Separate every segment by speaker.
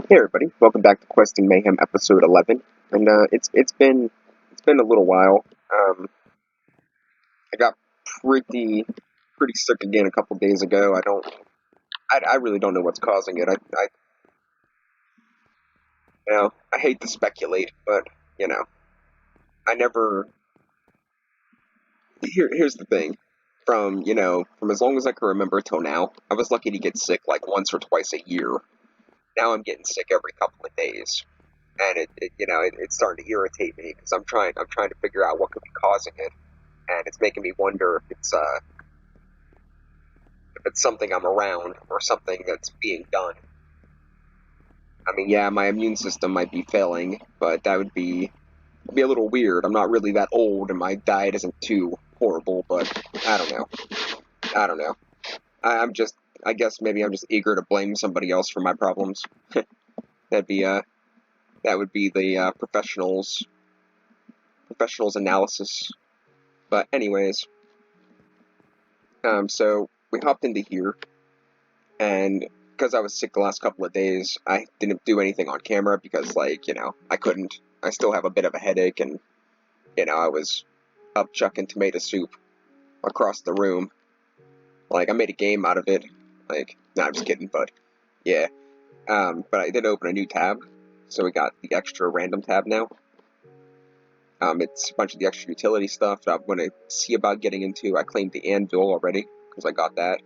Speaker 1: Hey everybody, welcome back to Questing Mayhem episode 11. And it's been a little while. I got pretty sick again a couple days ago. I really don't know what's causing it. I hate to speculate, but you know, I never. Here's the thing. From as long as I can remember till now, I was lucky to get sick like once or twice a year. Now I'm getting sick every couple of days. And it's starting to irritate me because I'm trying to figure out what could be causing it, and it's making me wonder if it's something I'm around or something that's being done. I mean, yeah, my immune system might be failing, but that'd be a little weird. I'm not really that old, and my diet isn't too horrible, but I don't know. I don't know. I'm just, I guess maybe I'm just eager to blame somebody else for my problems. That'd be that would be the professionals analysis. But anyways, so we hopped into here, and because I was sick the last couple of days, I didn't do anything on camera because, I couldn't. I still have a bit of a headache, and, I was up chucking tomato soup across the room. Like, I made a game out of it. No, I'm just kidding, but, yeah. But I did open a new tab, so we got the extra random tab now. It's a bunch of the extra utility stuff that I'm going to see about getting into. I claimed the anvil already, because I got that.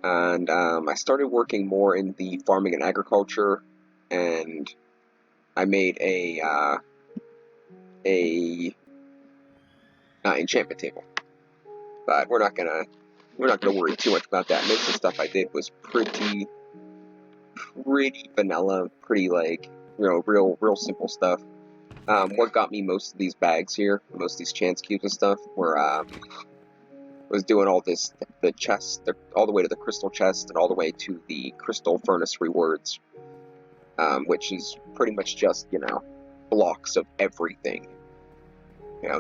Speaker 1: And I started working more in the farming and agriculture, and I made a enchantment table. But we're not gonna worry too much about that. Most of the stuff I did was pretty vanilla, pretty real simple stuff. What got me most of these bags here, most of these chance cubes and stuff, was doing all the chest, all the way to the crystal chest and all the way to the crystal furnace rewards, which is pretty much just, blocks of everything.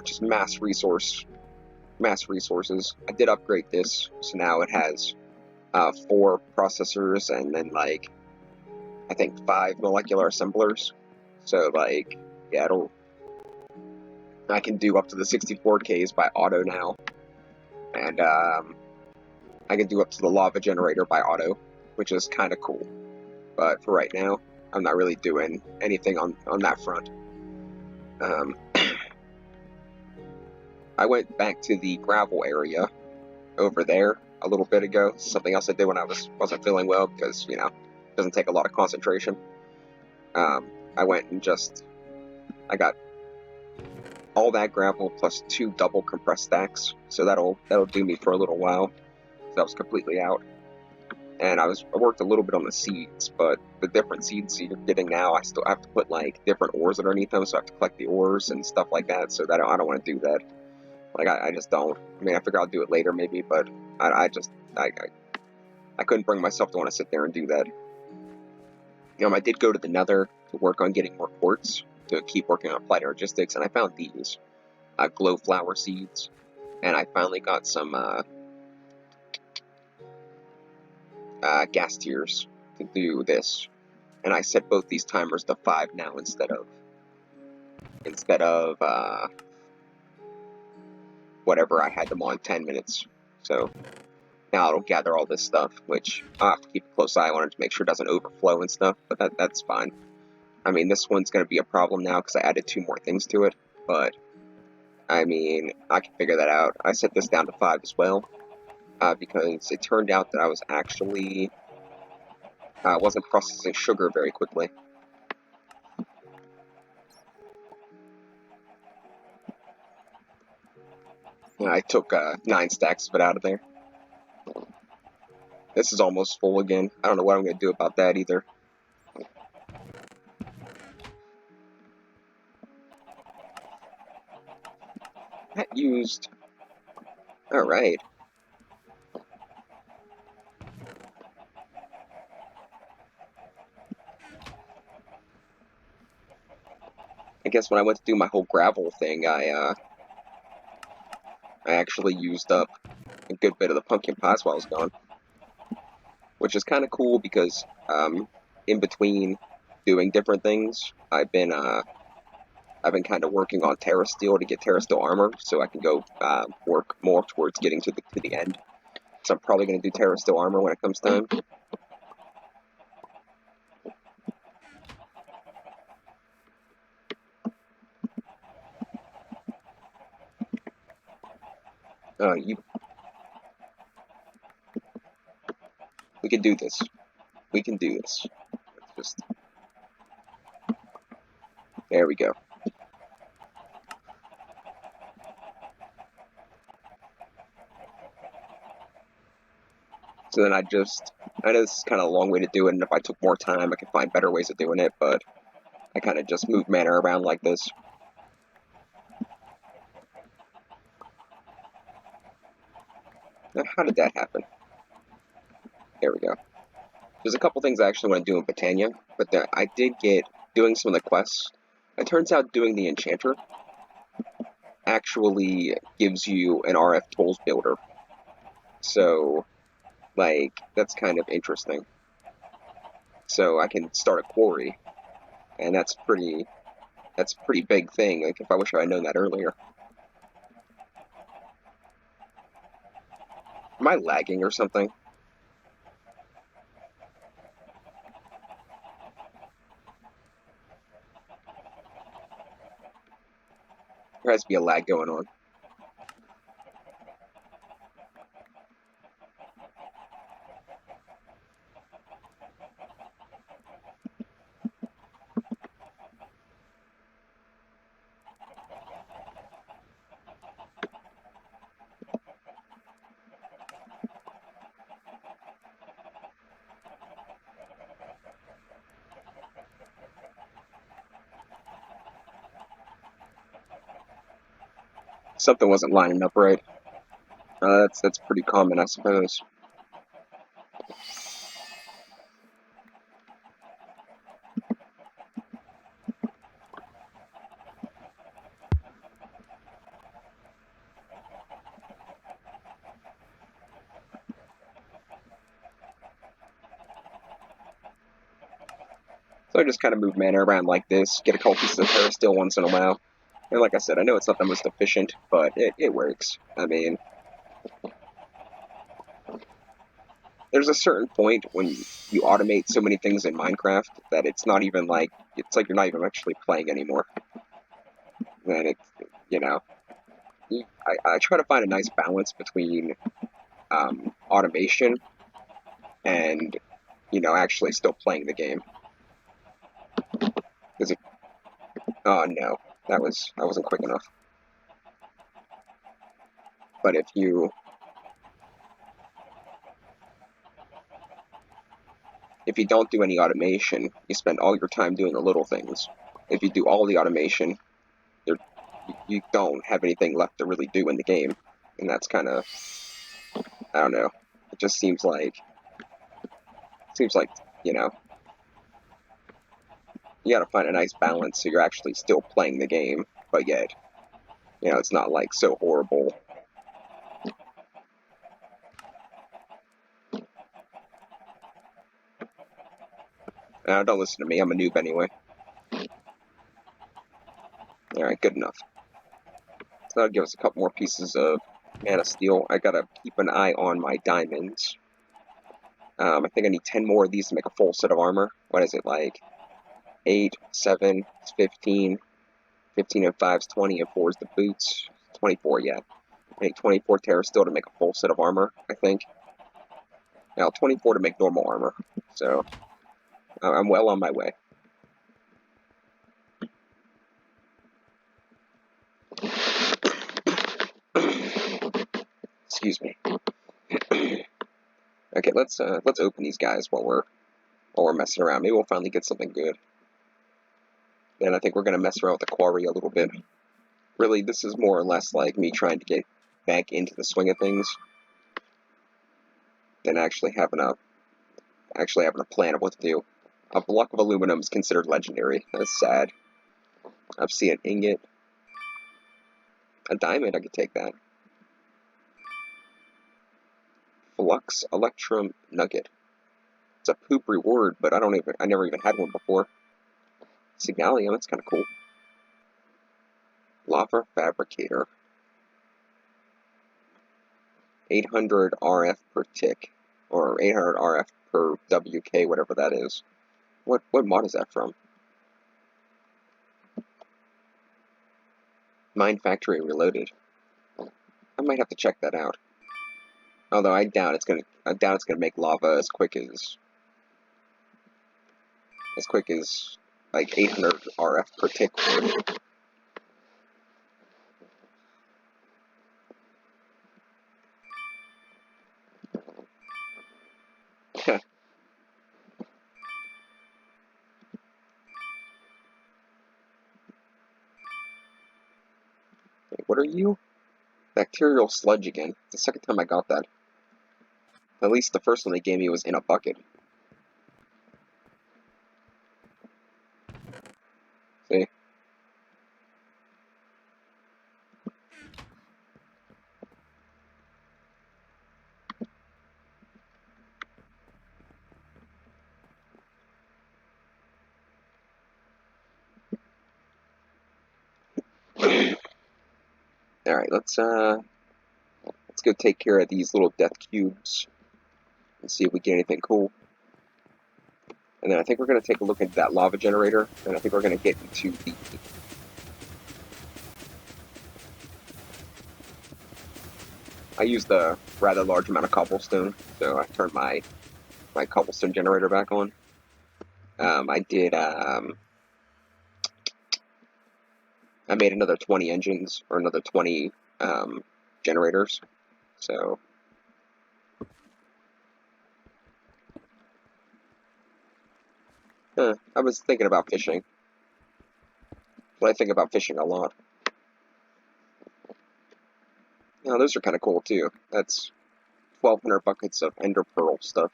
Speaker 1: Just mass resources. I did upgrade this, so now it has 4 processors and then, I think 5 molecular assemblers. So, yeah, I can do up to the 64Ks by auto now. And, I can do up to the lava generator by auto, which is kind of cool. But for right now, I'm not really doing anything on that front. I went back to the gravel area over there a little bit ago. Something else I did when I wasn't feeling well because, it doesn't take a lot of concentration. I went and I got all that gravel plus 2 double compressed stacks, so that'll do me for a little while. So I was completely out. And I worked a little bit on the seeds, but the different seeds you're getting now, I still have to put different ores underneath them, so I have to collect the ores and stuff like that. So I don't want to do that. I just don't. I mean, I figure I'll do it later maybe, but I couldn't bring myself to want to sit there and do that. I did go to the Nether to work on getting more quartz to keep working on applied energistics, and I found these glow flower seeds, and I finally got some gas tiers to do this, and I set both these timers to 5 now instead of whatever I had them on 10 minutes. So now it'll gather all this stuff, which I'll have to keep a close eye on it to make sure it doesn't overflow and stuff, but that's fine. I mean, this one's going to be a problem now because I added 2 more things to it, but I mean, I can figure that out. I set this down to 5 as well, because it turned out that I was actually wasn't processing sugar very quickly. I took 9 stacks of it out of there. This is almost full again. I don't know what I'm going to do about that either. That used... Alright. I guess when I went to do my whole gravel thing, I actually used up a good bit of the pumpkin pies while I was gone. Which is kind of cool because, in between doing different things. I've been kind of working on Terra Steel to get Terra Steel armor, so I can go work more towards getting to the end. So I'm probably going to do Terra Steel armor when it comes time. We can do this. We can do this. Let's just there we go. So then I know this is kind of a long way to do it, and if I took more time, I could find better ways of doing it, but I kind of just move mana around like this. Now, how did that happen? There we go. There's a couple things I actually want to do in Britannia, but I did get doing some of the quests. It turns out doing the Enchanter actually gives you an RF tools builder. So, like, that's kind of interesting. So I can start a quarry, and that's a pretty big thing. Like, if I wish I had known that earlier. Am I lagging or something? There has to be a lag going on. Something wasn't lining up right. That's pretty common, I suppose. So I just kind of move mana around like this, get a couple pieces of Terra Steel once in a while. And like I said, I know it's not the most efficient, but it works. I mean, there's a certain point when you automate so many things in Minecraft that it's like you're not even actually playing anymore. And it's, you know, I try to find a nice balance between automation and, actually still playing the game. Because oh no, I wasn't quick enough. But if you don't do any automation, you spend all your time doing the little things. If you do all the automation, you don't have anything left to really do in the game, and that's kind of, I don't know. It just seems like you know you got to find a nice balance so you're actually still playing the game, but yet it's not like so horrible. Don't listen to me. I'm a noob anyway. All right, good enough. So that'll give us a couple more pieces of mana steel. I gotta keep an eye on my diamonds. I think I need 10 more of these to make a full set of armor. What is it, like 8, 7, 15, 15 and 5 is 20, and 4 is the boots. 24, yeah. I need 24 Terra Steel to make a full set of armor, I think. Now, 24 to make normal armor. So, I'm well on my way. Excuse me. Okay, let's open these guys while we're messing around. Maybe we'll finally get something good. And I think we're gonna mess around with the quarry a little bit. Really, this is more or less like me trying to get back into the swing of things than actually having a plan of what to do. A block of aluminum is considered legendary. That's sad. I've seen an ingot. A diamond, I could take that. Flux Electrum Nugget. It's a poop reward, but I never even had one before. Signalium, that's kind of cool. Lava Fabricator. 800 RF per tick. Or 800 RF per WK, whatever that is. What mod is that from? Mine Factory Reloaded. I might have to check that out. Although I doubt it's gonna make lava as quick as like 800 RF per tick would. What are you? Bacterial sludge again. It's the second time I got that. At least the first one they gave me was in a bucket. See? Alright, let's go take care of these little death cubes and see if we get anything cool. And then I think we're going to take a look at that lava generator, and I think we're going to get into the... I used a rather large amount of cobblestone, so I turned my cobblestone generator back on. I made another 20 engines, or another 20 generators, so... I was thinking about fishing. But I think about fishing a lot. Now, those are kind of cool, too. That's 1,200 buckets of ender pearl stuff.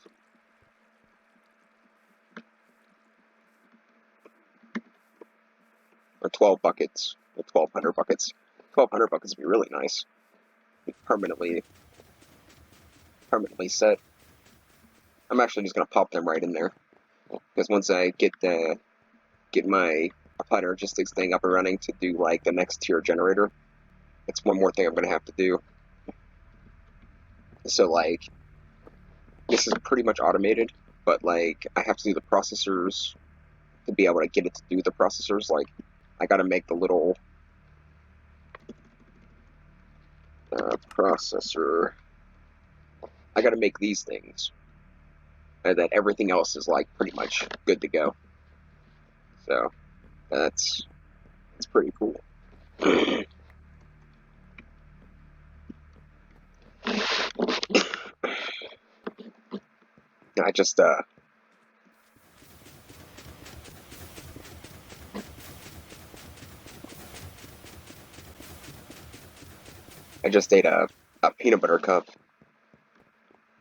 Speaker 1: Or 12 buckets. Or 1,200 buckets. 1,200 buckets would be really nice. Permanently set. I'm actually just going to pop them right in there. Because once I get my applied logistics thing up and running to do, like, the next tier generator, it's one more thing I'm going to have to do. So, like, this is pretty much automated, but, like, I have to do the processors to be able to get it to do the processors. Like, I got to make the little processor. I got to make these things. And then everything else is, like, pretty much good to go. So, that's pretty cool. I just, ate a peanut butter cup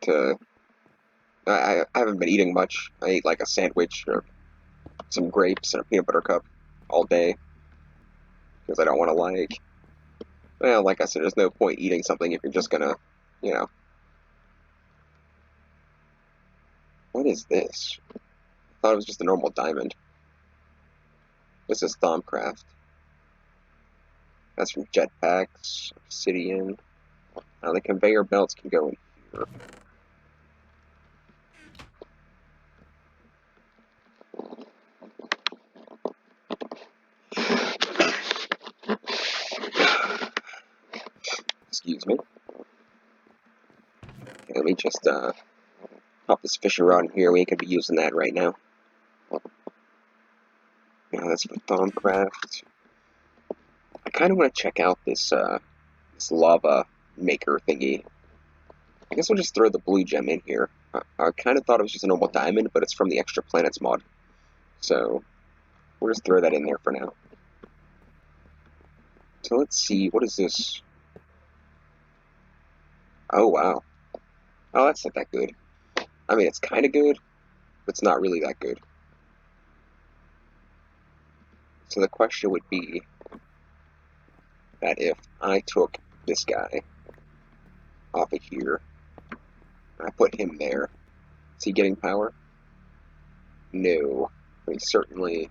Speaker 1: to... I haven't been eating much. I ate, like, a sandwich or some grapes and a peanut butter cup all day. Because I don't want to, like... Well, like I said, there's no point eating something if you're just gonna, you know... What is this? I thought it was just a normal diamond. This is Thaumcraft. That's from jetpacks, obsidian. Now the conveyor belts can go in here. Excuse me. Okay, let me just pop this fishing rod in here. We could be using that right now. Now that's for Thaumcraft. I kind of want to check out this lava maker thingy. I guess we'll just throw the blue gem in here. I kind of thought it was just a normal diamond, but it's from the Extra Planets mod. So we'll just throw that in there for now. So let's see, what is this? Oh, wow. Oh, that's not that good. I mean, it's kind of good, but it's not really that good. So the question would be that if I took this guy off of here, and I put him there, is he getting power? No. But he's certainly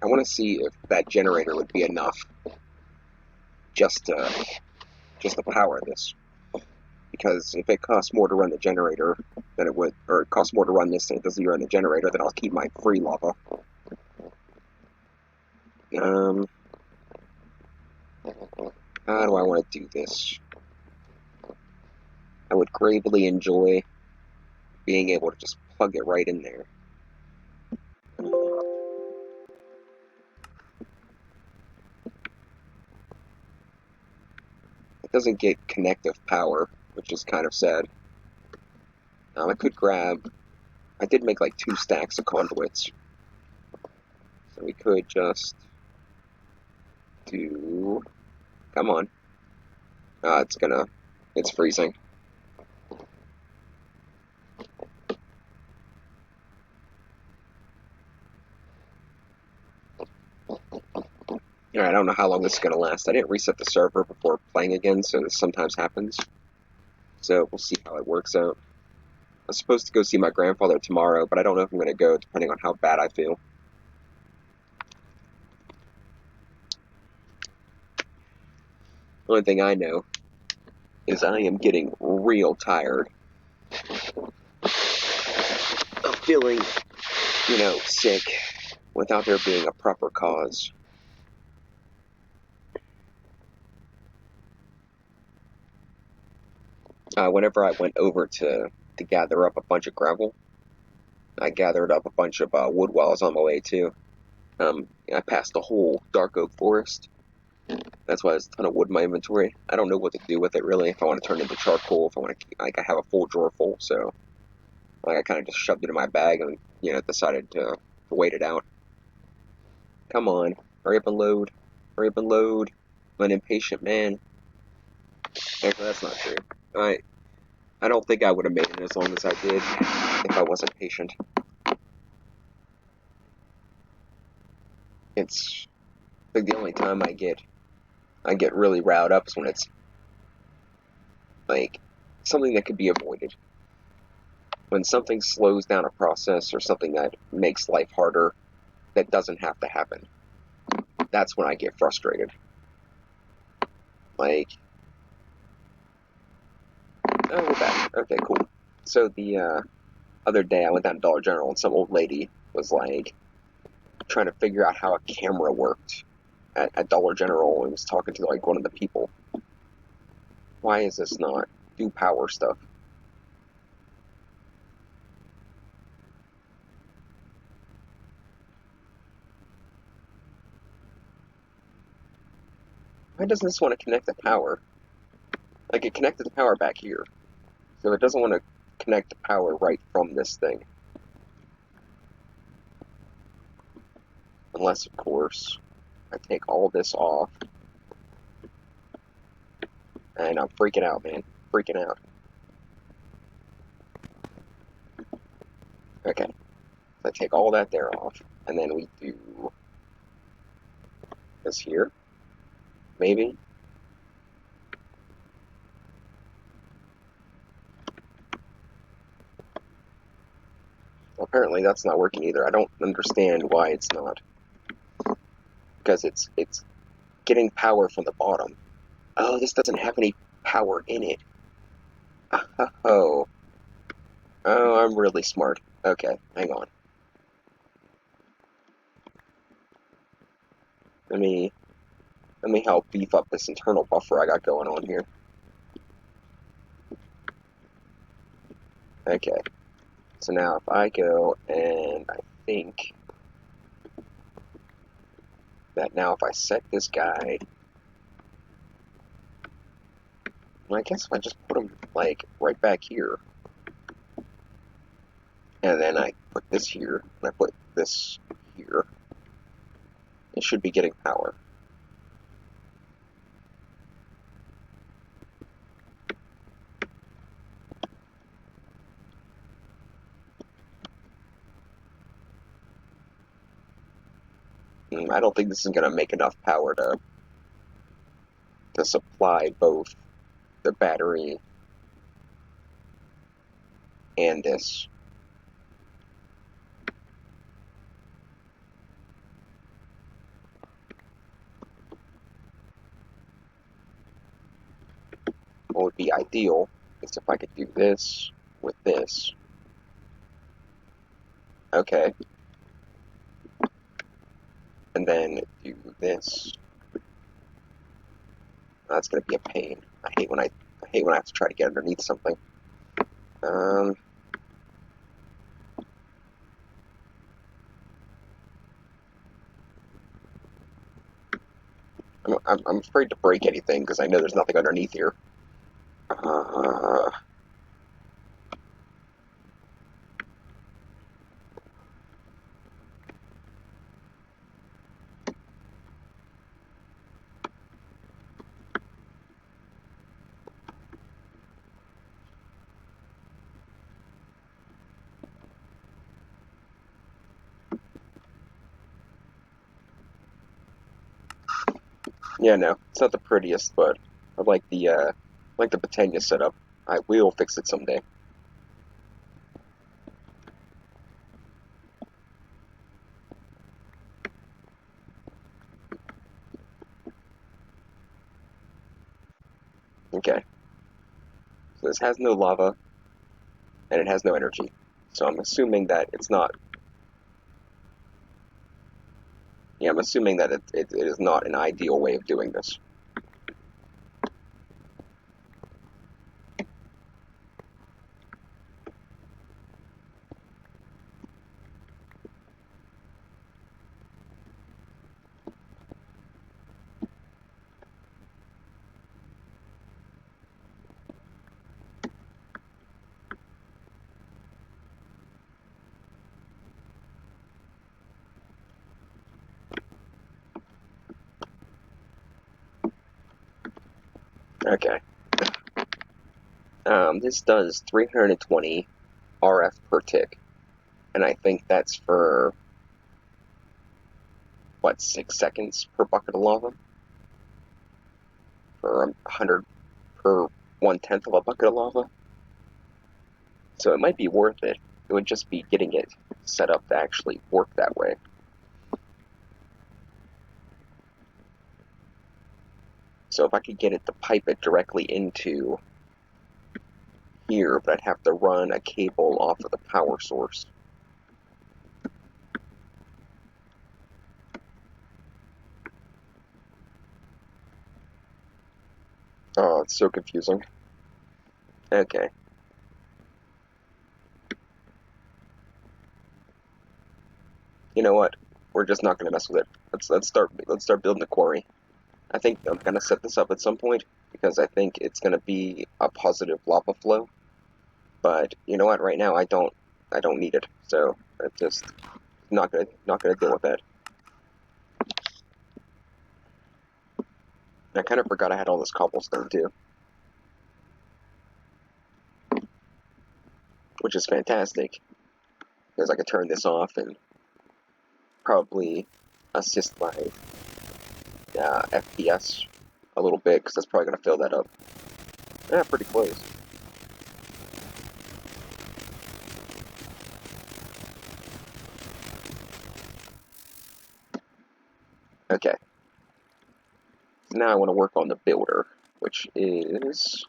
Speaker 1: want to see if that generator would be enough just to power this. Because if it costs more to run the generator than it would, or it costs more to run this than it does to run the generator, then I'll keep my free lava. How do I want to do this? I would greatly enjoy being able to just plug it right in there. It doesn't get connective power, which is kind of sad. I could grab... I did make like 2 stacks of conduits. So we could just do... Come on. It's freezing. I don't know how long this is going to last. I didn't reset the server before playing again, so this sometimes happens. So we'll see how it works out. I was supposed to go see my grandfather tomorrow, but I don't know if I'm going to go, depending on how bad I feel. The only thing I know is I am getting real tired of feeling, sick without there being a proper cause. Whenever I went over to gather up a bunch of gravel, I gathered up a bunch of wood while I was on my way too. I passed the whole dark oak forest. That's why there's a ton of wood in my inventory. I don't know what to do with it really. If I want to turn it into charcoal, if I want to, I have a full drawer full, so I kind of just shoved it in my bag and decided to wait it out. Come on, hurry up and load, hurry up and load. I'm an impatient man. Actually, that's not true. I don't think I would have made it as long as I did if I wasn't patient. It's like the only time I get really riled up is when it's like something that could be avoided. When something slows down a process or something that makes life harder that doesn't have to happen. That's when I get frustrated. Like, oh, we're back. Okay, cool. So the other day I went down to Dollar General and some old lady was like trying to figure out how a camera worked at Dollar General and was talking to like one of the people. Why is this not do power stuff? Why doesn't this want to connect the power? Like, it connected the power back here. So it doesn't want to connect the power right from this thing. Unless, of course, I take all this off. And I'm freaking out, man. Freaking out. Okay. So I take all that there off. And then we do this here. Maybe. Apparently that's not working either. I don't understand why it's not. Because it's getting power from the bottom. Oh, this doesn't have any power in it. Oh. Oh, I'm really smart. Okay, hang on. Let me help beef up this internal buffer I got going on here. Okay. So now if I go and I think that now if I set this guy, well, I guess if I just put him like right back here, and then I put this here, and I put this here, it should be getting power. I don't think this is going to make enough power to supply both the battery and this. what would be ideal is if I could do this with this. Okay. And then do this. That's gonna be a pain. I hate when I have to try to get underneath something. I'm afraid to break anything because I know there's nothing underneath here. Yeah, no, it's not the prettiest, but I like the Botania setup. We will fix it someday. Okay. So this has no lava, and it has no energy. So I'm assuming that it's not. Yeah, I'm assuming that it is not an ideal way of doing this. Okay. This does 320 RF per tick, and I think that's for, what, 6 seconds per bucket of lava? For 100 per 1/10 of a bucket of lava? So it might be worth it. It would just be getting it set up to actually work that way. So if I could get it to pipe it directly into here, but I'd have to run a cable off of the power source. Oh, it's so confusing. Okay. You know what? We're just not gonna mess with it. Let's start building the quarry. I think I'm gonna set this up at some point because I think it's gonna be a positive lava flow. But you know what? Right now I don't need it. So I'm just not gonna deal with that. And I kind of forgot I had all this cobblestone too, which is fantastic because I could turn this off and probably assist my FPS a little bit because that's probably gonna fill that up. Yeah, pretty close. Okay. So now I want to work on the builder, which is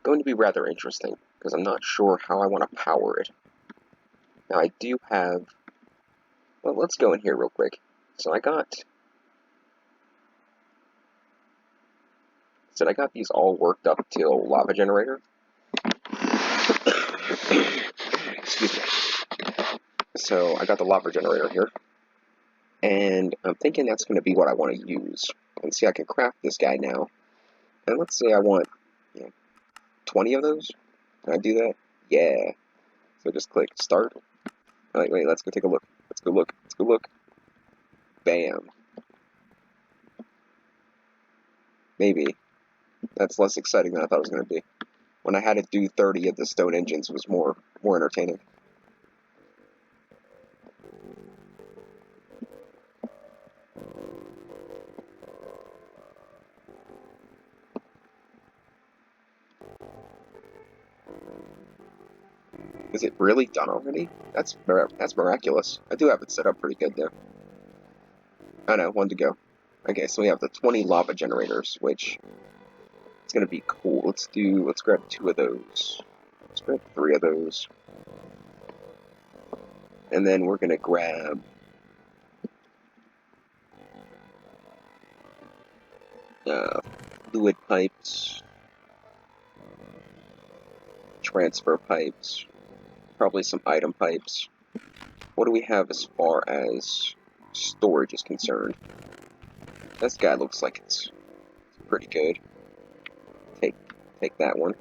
Speaker 1: going to be rather interesting because I'm not sure how I want to power it. Now I do have. Well, let's go in here real quick. So I got these all worked up till lava generator. Excuse me. So I got the lava generator here, and I'm thinking that's going to be what I want to use. And see, I can craft this guy now. And let's say I want 20 of those. Can I do that? Yeah. So just click start. Wait, let's go take a look. Let's go look. Bam. Maybe. That's less exciting than I thought it was going to be. When I had to do 30 of the stone engines, it was more entertaining. Is it really done already? That's miraculous. I do have it set up pretty good though. I know, one to go. Okay, so we have the 20 lava generators, which is going to be cool. Let's grab 2 of those. Let's grab 3 of those. And then we're going to grab fluid pipes, transfer pipes, probably some item pipes. What do we have as far as storage is concerned? This guy looks like it's pretty good. Take that one.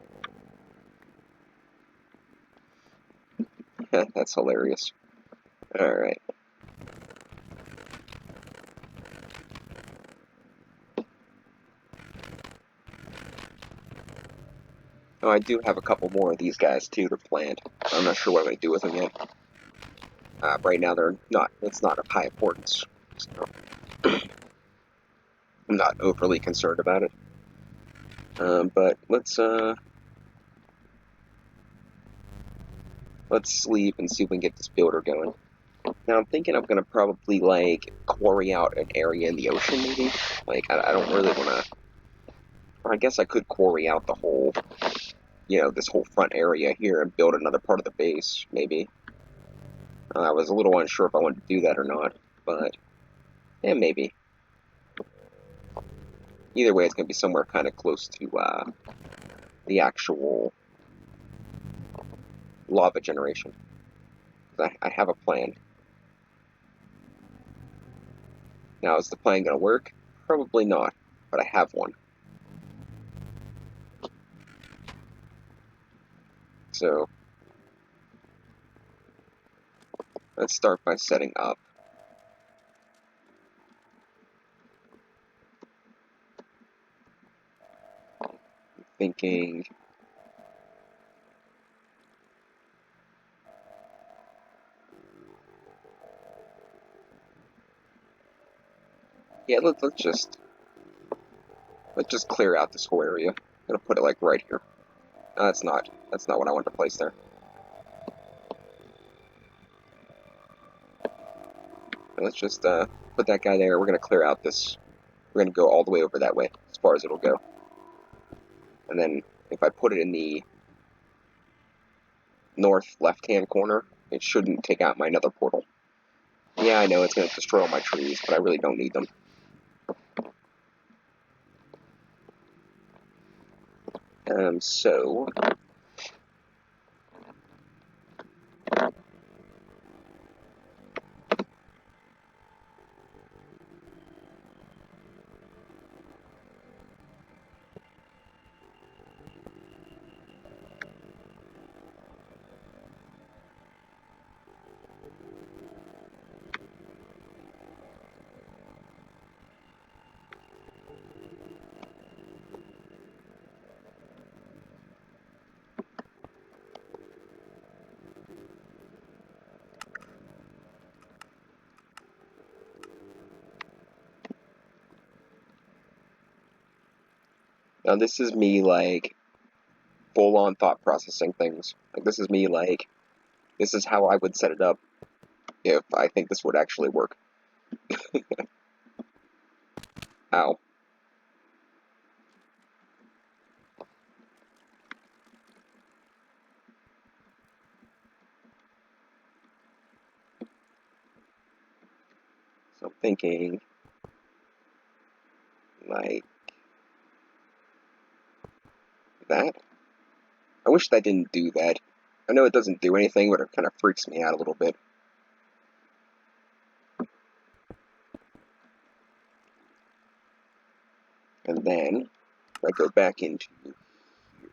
Speaker 1: That's hilarious. Alright. Oh, I do have a couple more of these guys too to plant. I'm not sure what I'm going to do with them yet. Right now, it's not of high importance. So I'm not overly concerned about it. But let's sleep and see if we can get this builder going. Now I'm thinking I'm gonna probably like quarry out an area in the ocean, maybe. Like I don't really want to. I guess I could quarry out the whole, this whole front area here and build another part of the base, maybe. I was a little unsure if I wanted to do that or not, but yeah, maybe. Either way, it's gonna be somewhere kind of close to the actual lava generation. I have a plan. Now, is the plan going to work? Probably not, but I have one. So, let's start by setting up. Thinking. Yeah, let's just clear out this whole area. I'm gonna put it like right here. No, that's not what I want to place there. Let's just put that guy there. We're gonna clear out this. We're gonna go all the way over that way, as far as it'll go. And then if I put it in the north left-hand corner, it shouldn't take out my nether portal. Yeah, I know it's gonna destroy all my trees, but I really don't need them. So now this is me like full-on thought processing things. Like this is me like this is how I would set it up if I think this would actually work. Ow. So I'm thinking like that. I wish that didn't do that. I know it doesn't do anything, but it kind of freaks me out a little bit. And then, if I go back into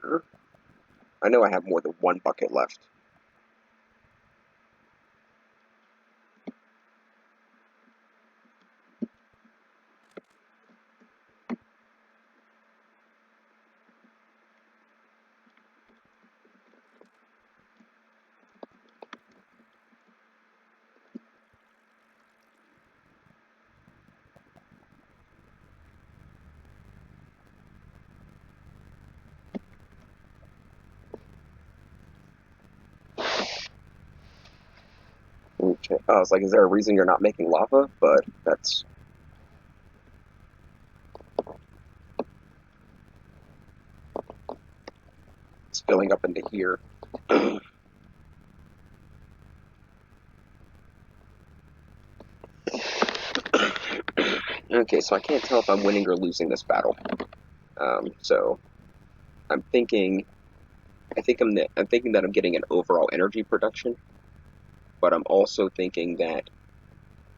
Speaker 1: here, I know I have more than one bucket left. Okay. I was like, is there a reason you're not making lava? But that's It's filling up into here. Okay, so I can't tell if I'm winning or losing this battle. So I'm thinking, I'm thinking that I'm getting an overall energy production, but I'm also thinking that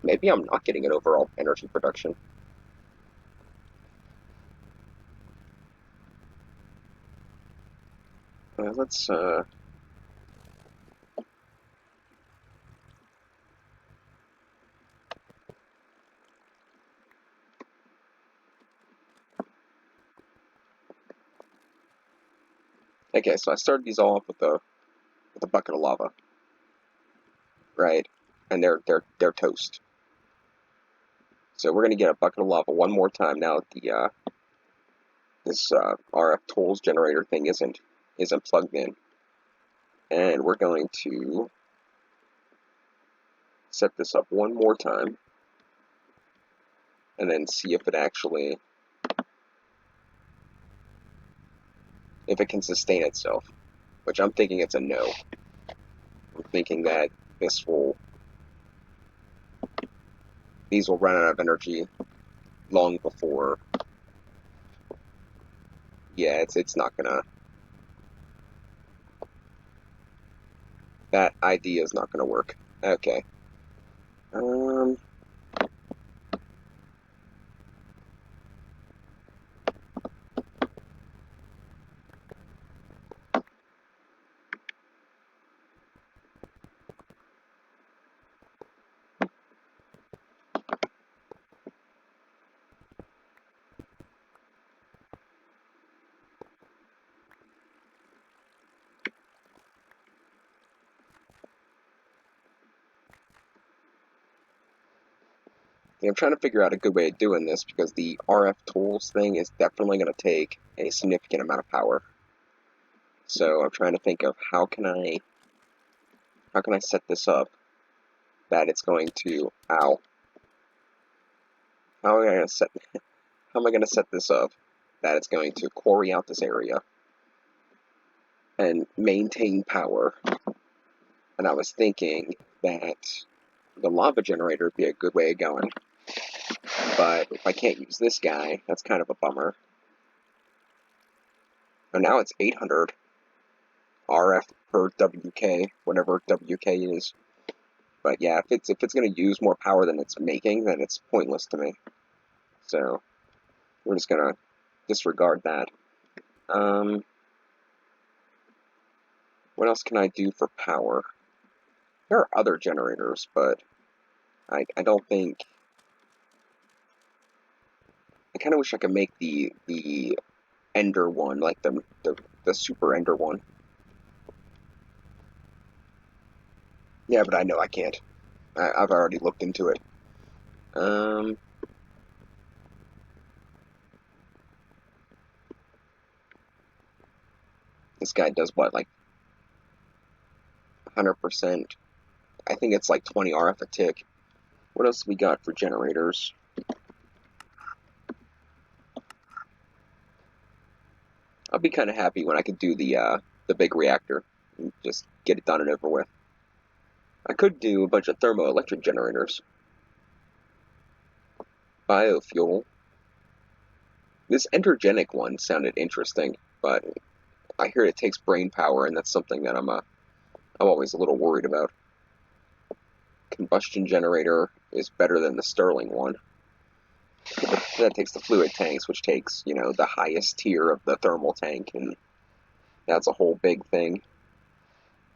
Speaker 1: maybe I'm not getting an overall energy production. Let's okay, so I started these all off with a bucket of lava, right? And they're toast. So we're gonna get a bucket of lava one more time now that the this RF tools generator thing isn't plugged in, and we're going to set this up one more time, and then see if it actually can sustain itself. Which I'm thinking it's a no. I'm thinking that these will run out of energy long before. Yeah, it's not gonna. That idea is not gonna work. Okay. I'm trying to figure out a good way of doing this because the RF tools thing is definitely going to take a significant amount of power. So I'm trying to think of how can I set this up that it's going to how am I going to set this up that it's going to quarry out this area and maintain power. And I was thinking that the lava generator would be a good way of going. But if I can't use this guy, that's kind of a bummer. And now it's 800 RF per WK, whatever WK is. But yeah, if it's going to use more power than it's making, then it's pointless to me. So we're just going to disregard that. What else can I do for power? There are other generators, but I don't think. I kind of wish I could make the Ender one, like the Super Ender one. Yeah, but I know I can't. I've already looked into it. This guy does what, like 100%? I think it's like 20 RF a tick. What else we got for generators? I'll be kind of happy when I could do the big reactor and just get it done and over with. I could do a bunch of thermoelectric generators. Biofuel. This energenic one sounded interesting, but I hear it takes brain power, and that's something that I'm always a little worried about. Combustion generator is better than the Stirling one. That takes the fluid tanks, which takes, the highest tier of the thermal tank, and that's a whole big thing.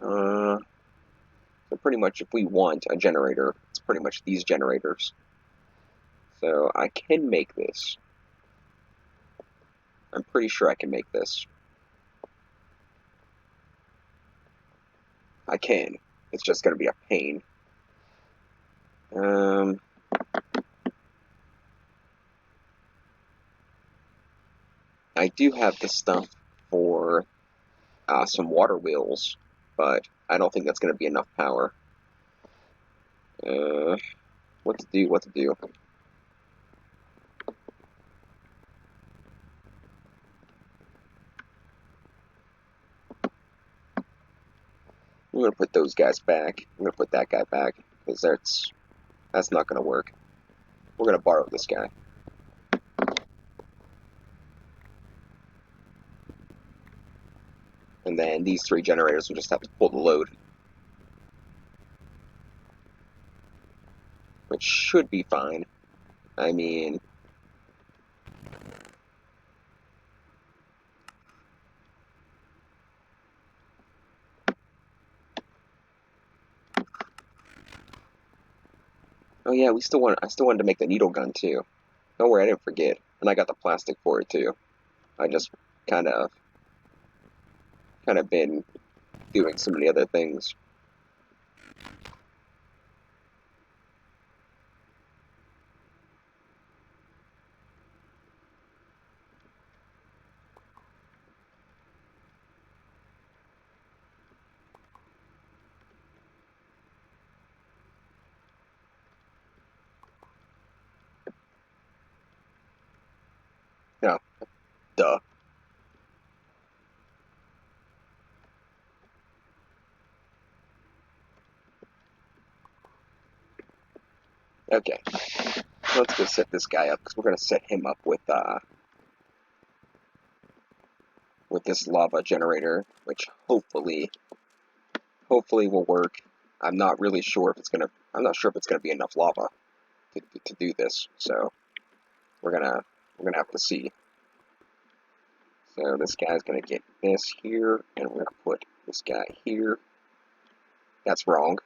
Speaker 1: So pretty much if we want a generator, it's pretty much these generators. So I can make this. I'm pretty sure I can make this. I can. It's just going to be a pain. I do have the stuff for some water wheels, but I don't think that's going to be enough power. What to do? I'm gonna put those guys back. I'm gonna put that guy back because that's not gonna work. We're gonna borrow this guy. And then these 3 generators will just have to pull the load, which should be fine. I mean, oh yeah, I still wanted to make the needle gun too. Don't worry, I didn't forget. And I got the plastic for it too. I just kind of been doing so many other things. No, duh. Okay, let's go set this guy up because we're gonna set him up with this lava generator, which hopefully will work. I'm not really sure if it's gonna. I'm not sure if it's gonna be enough lava to do this. So we're gonna have to see. So this guy's gonna get this here, and we're gonna put this guy here. That's wrong.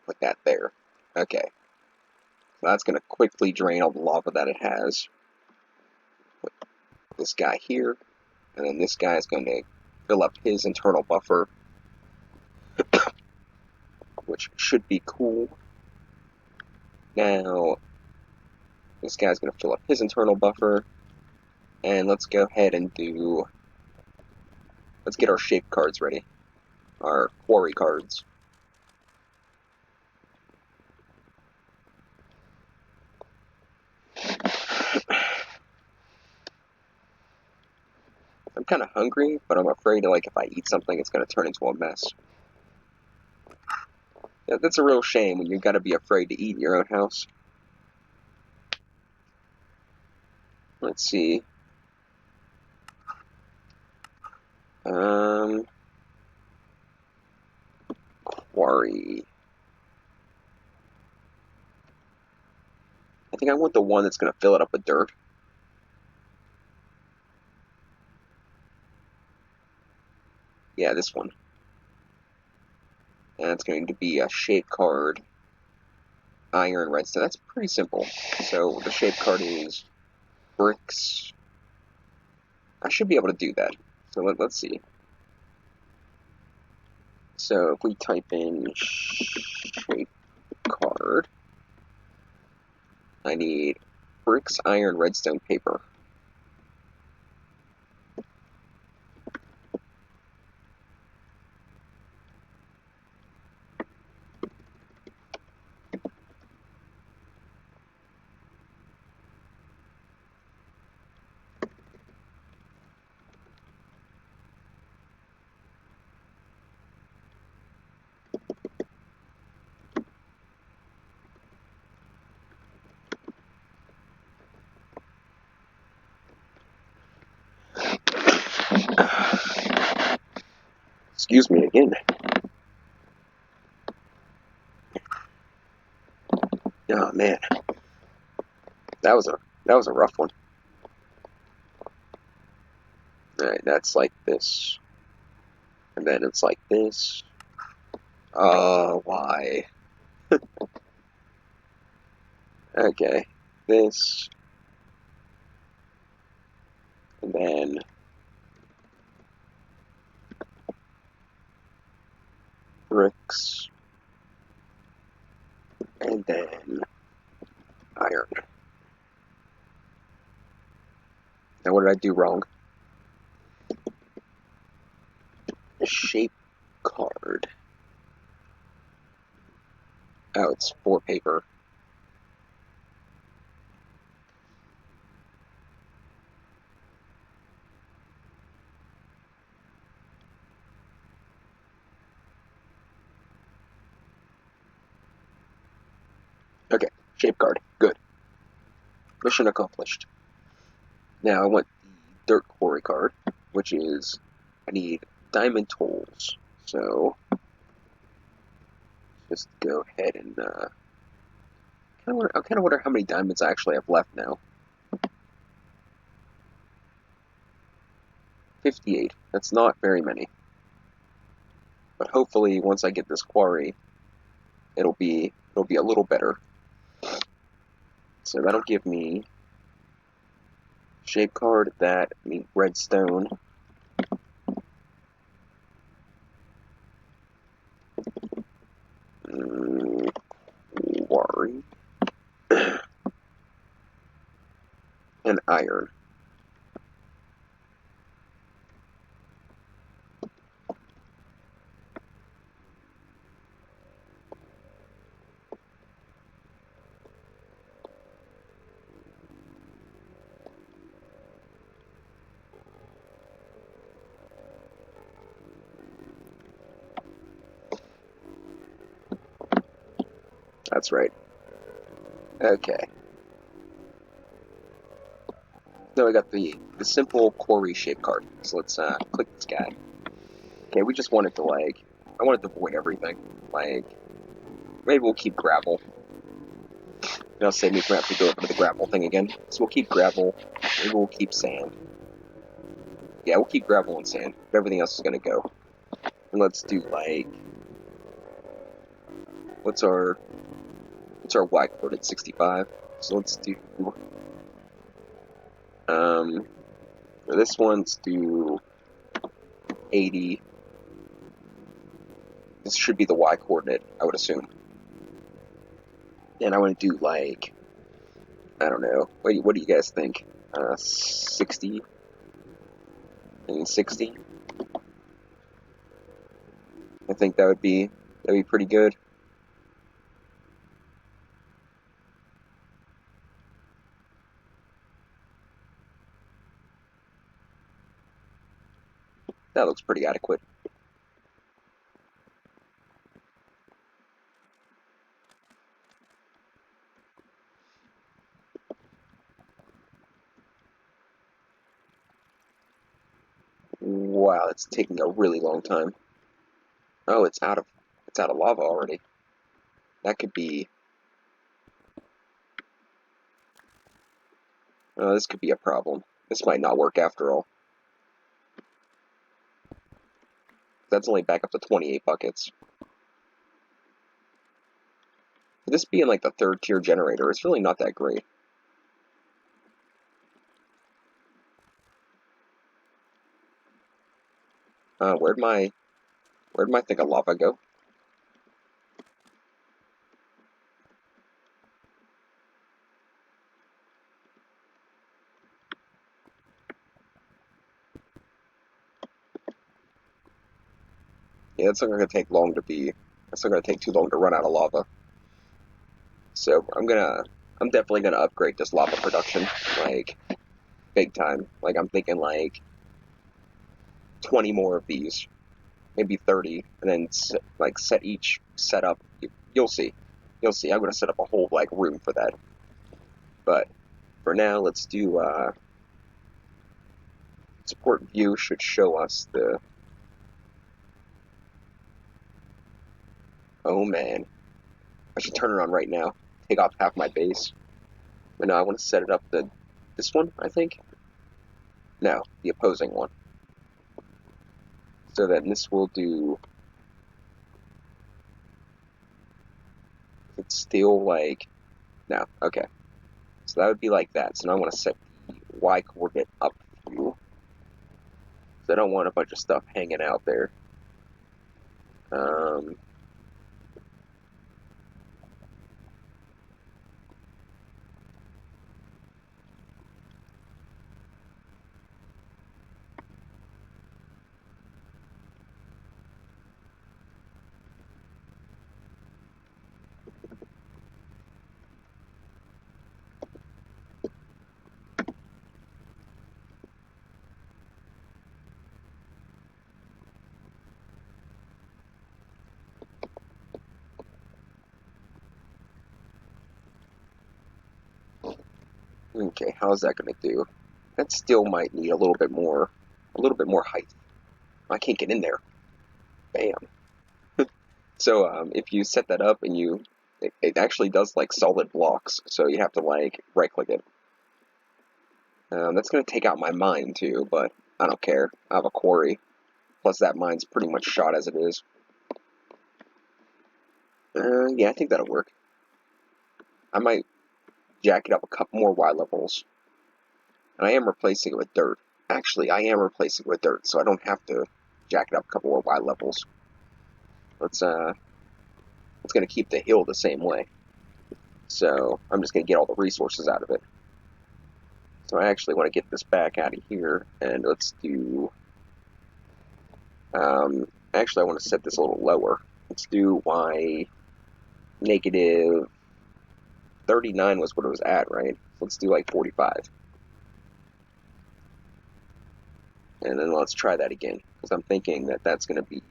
Speaker 1: Put that there. Okay. So that's gonna quickly drain all the lava that it has. Put this guy here, and then this guy is gonna fill up his internal buffer, which should be cool. Now, this guy's going to fill up his internal buffer, and let's go ahead and let's get our shape cards ready, our quarry cards. I'm kind of hungry, but I'm afraid like if I eat something, it's going to turn into a mess. That's a real shame when you got to be afraid to eat in your own house. Let's see. Quarry. I think I want the one that's going to fill it up with dirt. Yeah, this one. And it's going to be a shape card, iron, redstone. That's pretty simple. So the shape card is bricks. I should be able to do that. So let's see. So if we type in shape card, I need bricks, iron, redstone, paper. Excuse me again. Oh man, that was a rough one. All right, that's like this, and then it's like this. Why? Okay, this, and then bricks, and then iron. Now what did I do wrong? Shape card. Oh, it's for paper. Shape card. Good. Mission accomplished. Now I want the dirt quarry card, which is I need diamond tools. So just go ahead and I kind of wonder how many diamonds I actually have left now. 58. That's not very many. But hopefully, once I get this quarry, it'll be a little better. So that'll give me shape card, that I mean redstone. Quarry. And iron. That's right. Okay. Now I got the simple quarry shape card. So let's click this guy. Okay, we just wanted to I wanted to void everything. Maybe we'll keep gravel. It'll save me from having to go over to the gravel thing again. So we'll keep gravel. Maybe we'll keep sand. Yeah, we'll keep gravel and sand. But everything else is gonna go. And let's do what's our Y coordinate? 65. So let's do for this one, let's do 80. This should be the Y coordinate, I would assume. And I want to do I don't know. What do you guys think? 60 and 60. I think that'd be pretty good. That looks pretty adequate. Wow, it's taking a really long time. Oh, it's out of lava already. That could be. This could be a problem. This might not work after all. That's only back up to 28 buckets. For this being the third tier generator, it's really not that great. Where'd my thing of lava go? Yeah, it's not gonna take long to be. It's not gonna take too long to run out of lava. So I'm definitely gonna upgrade this lava production, big time. I'm thinking 20 more of these, maybe 30, and then set each setup. You'll see. I'm gonna set up a whole room for that. But for now, let's do support view should show us the. Oh man, I should turn it on right now. Take off half my base. But no, I want to set it up this one, I think. No, the opposing one. So then this will do. It's still no, okay. So that would be like that. So now I want to set the Y coordinate up view. So I don't want a bunch of stuff hanging out there. Okay, how's that gonna do? That still might need a little bit more height. I can't get in there. Bam. So if you set that up and it actually does like solid blocks, so you have to like right click it. That's gonna take out my mine too, but I don't care. I have a quarry. Plus that mine's pretty much shot as it is. Yeah, I think that'll work. I might jack it up a couple more Y levels. And I am replacing it with dirt. Actually, I am replacing it with dirt, so I don't have to jack it up a couple more Y levels. It's gonna keep the hill the same way. So I'm just gonna get all the resources out of it. So I actually want to get this back out of here, and let's do. Actually, I want to set this a little lower. Let's do Y negative 39 was what it was at, right? Let's do like 45. And then let's try that again, because I'm thinking that that's going to be...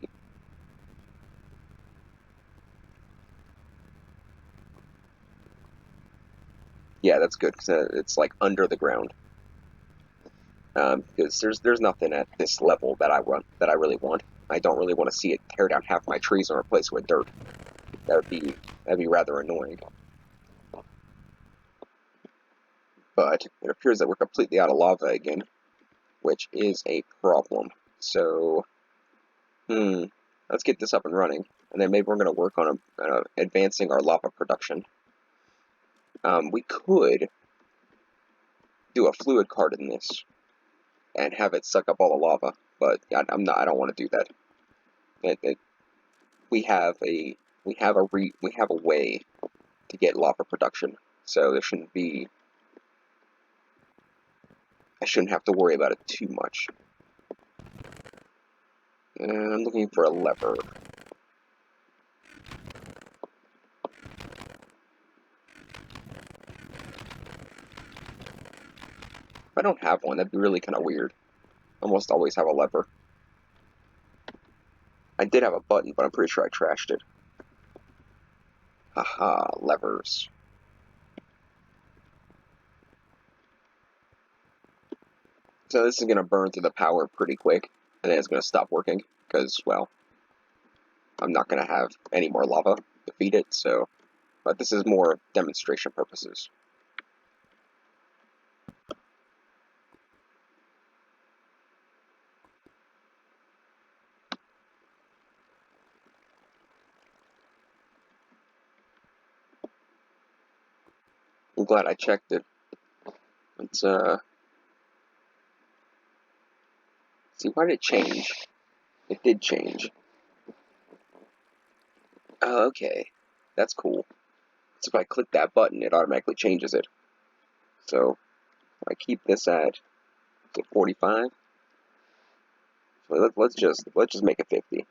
Speaker 1: Yeah, that's good, because it's like under the ground. Because there's nothing at this level that I really want. I don't really want to see it tear down half my trees and replace it with dirt. That'd be rather annoying. But it appears that we're completely out of lava again, which is a problem. So, let's get this up and running, and then maybe we're going to work on advancing our lava production. We could do a fluid cart in this and have it suck up all the lava, but I don't want to do that. We have a way to get lava production, so I shouldn't have to worry about it too much. I'm looking for a lever. If I don't have one, that'd be really kind of weird. I almost always have a lever. I did have a button, but I'm pretty sure I trashed it. Haha, levers. So this is going to burn through the power pretty quick, and then it's going to stop working, because, well, I'm not going to have any more lava to feed it, so... But this is more demonstration purposes. I'm glad I checked it. Let's, see, why did it change? It did change. Oh, okay. That's cool. So if I click that button, it automatically changes it. So, if I keep this at 45. So let's just make it 50.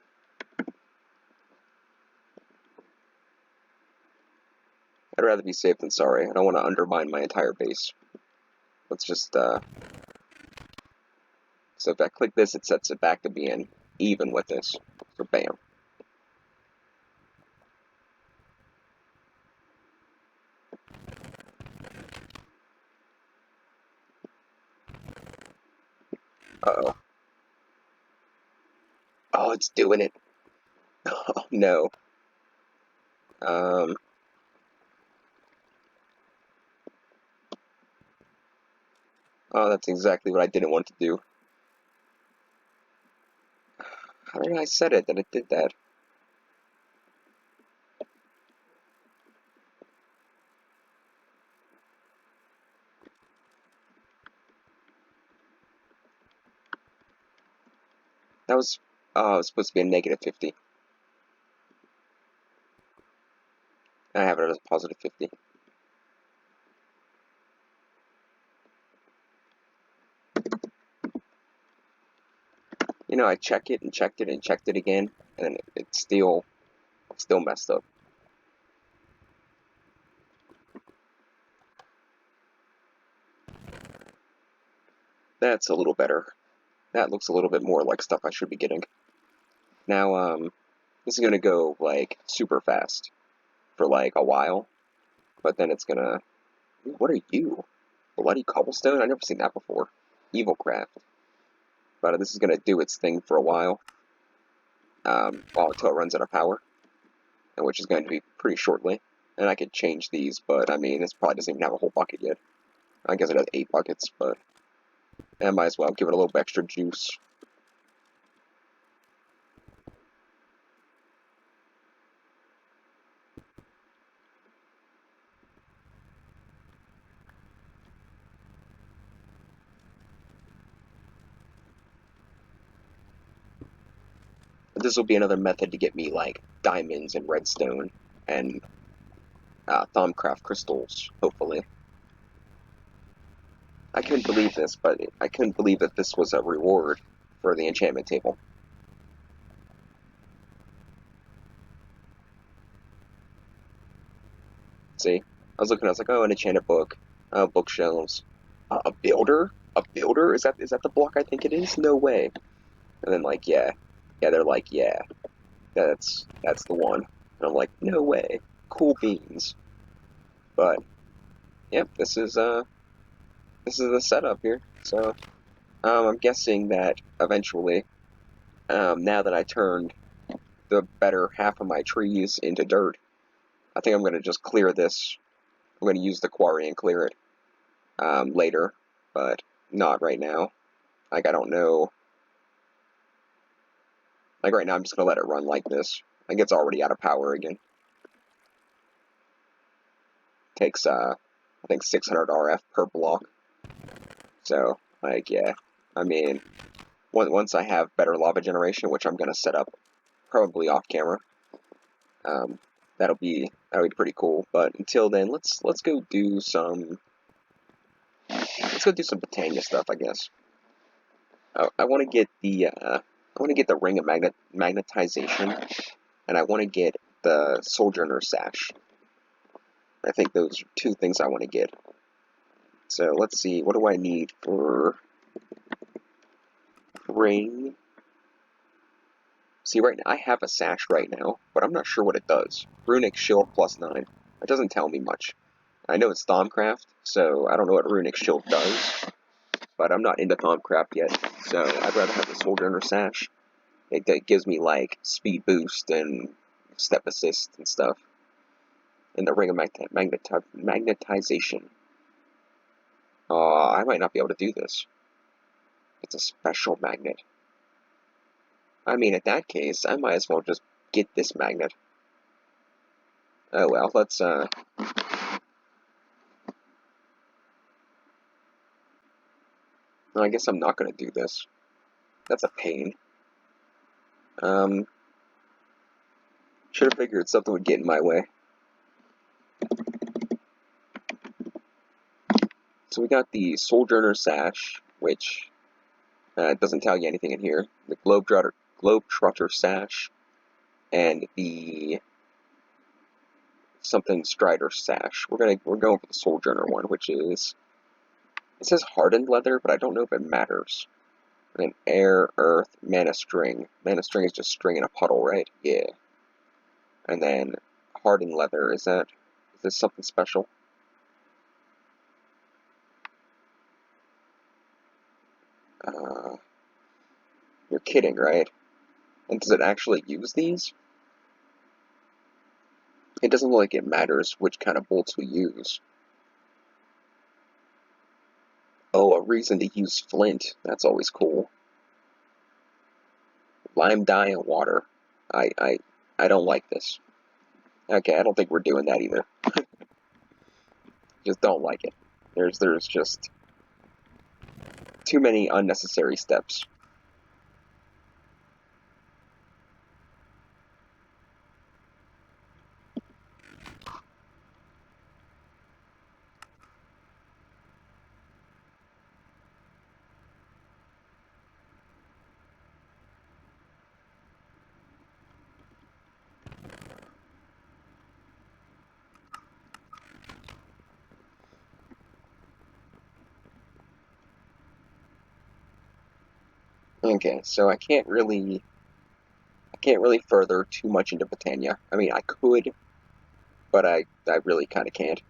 Speaker 1: I'd rather be safe than sorry. I don't want to undermine my entire base. Let's just, so if I click this, it sets it back to being even with this. So bam. Uh-oh. Oh, it's doing it. Oh, no. Oh, that's exactly what I didn't want to do. How did I set it that it did that? That was, oh, it was supposed to be a negative 50. I have it as a positive 50. You know, I check it and checked it and checked it again, and it's still messed up. That's a little better. That looks a little bit more like stuff I should be getting. Now, this is gonna go, like, super fast for, like, a while, but then it's gonna... What are you? Bloody cobblestone? I've never seen that before. Evil craft. But this is going to do its thing for a while. Well, until it runs out of power. Which is going to be pretty shortly. And I could change these, but I mean, this probably doesn't even have a whole bucket yet. I guess it has 8 buckets, but I might as well give it a little bit extra juice. This will be another method to get me, like, diamonds and redstone and Thaumcraft crystals, hopefully. I couldn't believe this, but I couldn't believe that this was a reward for the enchantment table. See? I was like, oh, an enchanted book. Bookshelves. A builder? A builder? Is that the block I think it is? No way. And then, like, yeah. Yeah, they're like, yeah. That's the one. And I'm like, no way. Cool beans. But, yep, this is the setup here. So, I'm guessing that eventually, now that I turned the better half of my trees into dirt, I think I'm going to just clear this. I'm going to use the quarry and clear it later, but not right now. Like, I don't know. Like, right now, I'm just going to let it run like this. Like, it's already out of power again. Takes, I think 600 RF per block. So, like, yeah. I mean, once I have better lava generation, which I'm going to set up probably off camera, that'll be pretty cool. But until then, let's go do some Britannia stuff, I guess. I want to get the ring of magnetization, and I want to get the Sojourner sash. I think those are 2 things I want to get. So let's see, what do I need for ring? See, right now I have a sash right now, but I'm not sure what it does. Runic shield +9. It doesn't tell me much. I know it's Thaumcraft, so I don't know what Runic shield does. But I'm not into Thaumcraft yet, so I'd rather have the Sojourner sash. It gives me, like, speed boost and step assist and stuff. And the ring of magnetization. I might not be able to do this. It's a special magnet. I mean, in that case, I might as well just get this magnet. Oh well, let's, I guess I'm not gonna do this. That's a pain. Should have figured something would get in my way. So we got the Sojourner sash, which doesn't tell you anything in here. The Globetrotter sash, and the something Strider sash. We're going for the Sojourner one, which is, it says hardened leather, but I don't know if it matters. And then air, earth, mana string. Mana string is just string in a puddle, right? Yeah. And then hardened leather, is this something special? You're kidding, right? And does it actually use these? It doesn't look like it matters which kind of bolts we use. Oh, a reason to use flint. That's always cool. Lime dye and water. I don't like this. Okay, I don't think we're doing that either. Just don't like it. There's just too many unnecessary steps. Okay, so I can't really further too much into Britannia. I mean, I could, but I really kind of can't.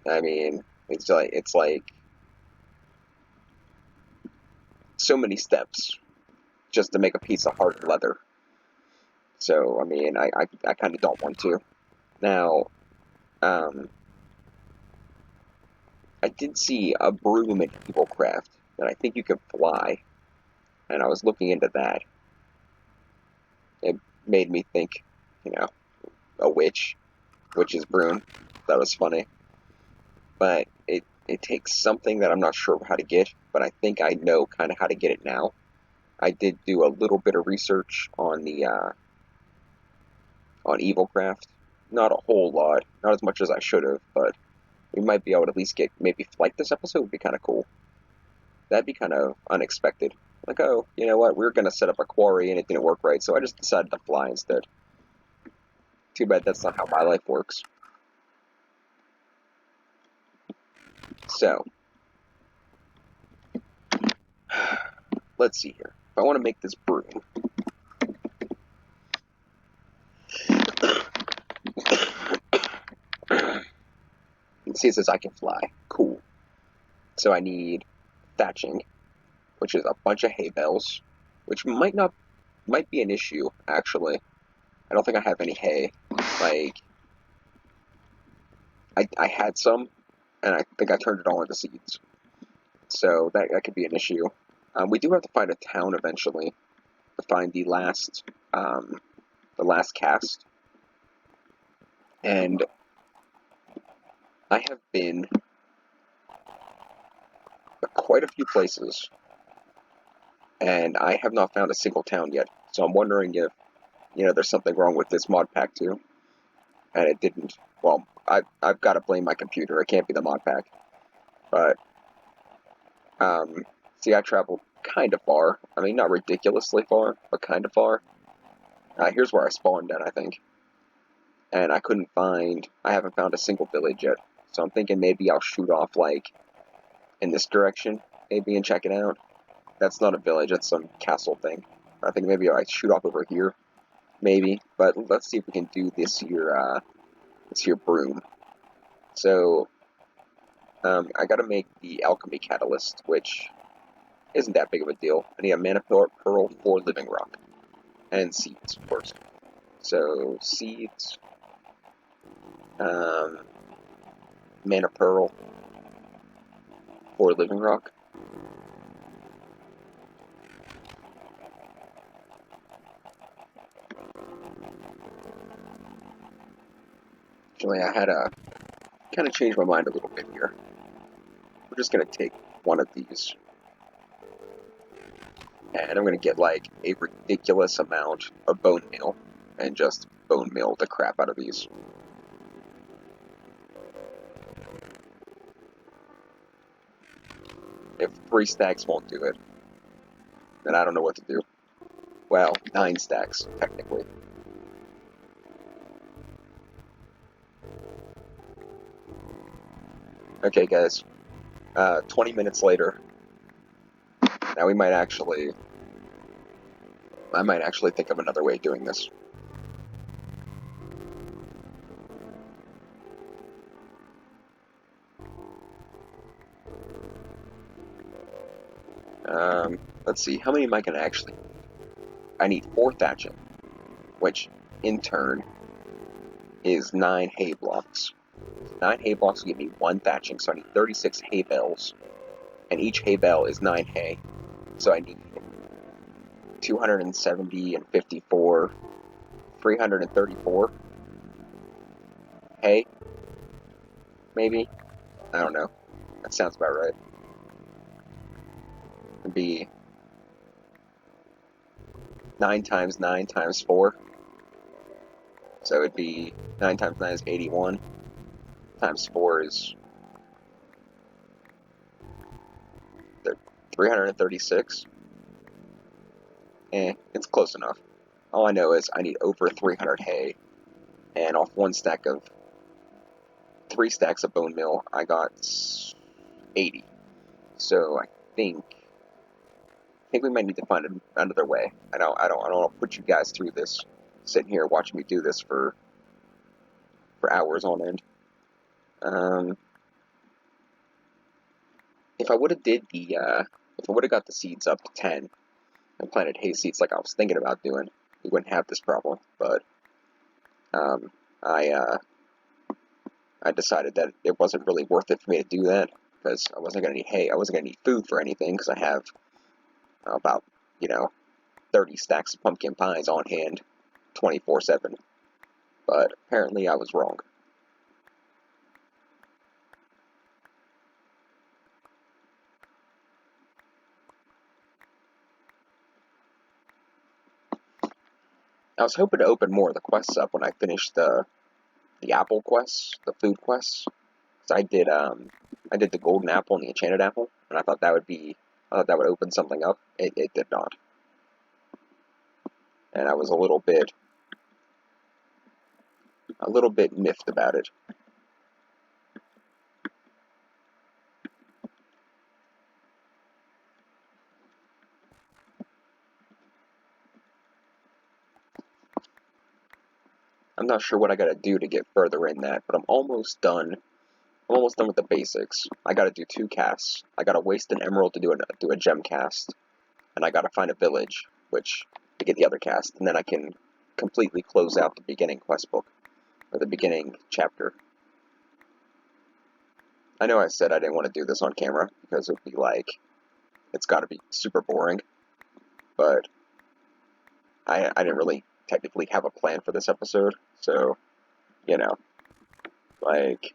Speaker 1: I mean, It's like so many steps just to make a piece of hard leather. So, I mean, I kind of don't want to. Now, um, I did see a broom in Evilcraft that I think you can fly, and I was looking into that. It made me think, you know, a witch's broom. That was funny. But it takes something that I'm not sure how to get, but I think I know kind of how to get it now. I did do a little bit of research on the on Evilcraft. Not a whole lot, not as much as I should have, but we might be able to at least get maybe flight this episode would be kind of cool. That'd be kind of unexpected. Like, oh, you know what? We were gonna set up a quarry and it didn't work right, so I just decided to fly instead. Too bad that's not how my life works. So, let's see here. If I want to make this broom, you see it says I can fly. Cool. So I need thatching, which is a bunch of hay bales, which might be an issue actually. I don't think I have any hay. Like I had some, and I think I turned it all into seeds. So that could be an issue. We do have to find a town eventually to find the last cast, and I have been quite a few places, and I have not found a single town yet. So I'm wondering if there's something wrong with this mod pack too, and it didn't. Well, I've got to blame my computer. It can't be the mod pack, but see, I traveled kind of far. I mean, not ridiculously far, but kind of far. Here's where I spawned at, I think. And I haven't found a single village yet. So I'm thinking maybe I'll shoot off, like, in this direction, maybe, and check it out. That's not a village, that's some castle thing. I think maybe I shoot off over here, maybe. But let's see if we can do this here broom. So, I gotta make the alchemy catalyst, which isn't that big of a deal. I need a mana pearl, 4 living rock, and seeds first. So, seeds, mana pearl, 4 living rock. Actually, I had to kind of change my mind a little bit here. We're just going to take one of these, and I'm going to get like a ridiculous amount of bone meal, and just bone meal the crap out of these. If 3 stacks won't do it, then I don't know what to do. Well, 9 stacks, technically. Okay, guys. 20 minutes later. Now I might actually think of another way of doing this. Let's see, how many am I going to actually need? I need 4 thatching, which, in turn, is 9 hay blocks. 9 hay blocks will give me 1 thatching, so I need 36 hay bales, and each hay bale is 9 hay, so I need 270 and 54, 334 hay, maybe? I don't know. That sounds about right. It'd be 9 times 9 times 4. So it'd be 9 times 9 is 81. Times 4 is 336. It's close enough. All I know is I need over 300 hay. And off 3 stacks of bone meal, I got 80. So I think we might need to find another way. I don't want to put you guys through this, sitting here watching me do this for hours on end. If I would have did the, if I would have got the seeds up to 10 and planted hay seeds like I was thinking about doing, we wouldn't have this problem. But um, I I decided that it wasn't really worth it for me to do that because I wasn't gonna need hay. I wasn't gonna need food for anything because I have about 30 stacks of pumpkin pies on hand, 24/7. But apparently I was wrong. I was hoping to open more of the quests up when I finished the apple quests, the food quests. Cause I did the golden apple and the enchanted apple, and I thought that would open something up. It did not, and I was a little bit miffed about it. I'm not sure what I gotta do to get further in that, but I'm almost done. I'm almost done with the basics. I gotta do 2 casts. I gotta waste an emerald to do a gem cast, and I gotta find a village, which to get the other cast, and then I can completely close out the beginning quest book, or the beginning chapter. I know I said I didn't want to do this on camera, because it would be like, it's gotta be super boring, but I didn't really technically have a plan for this episode, so, you know, like,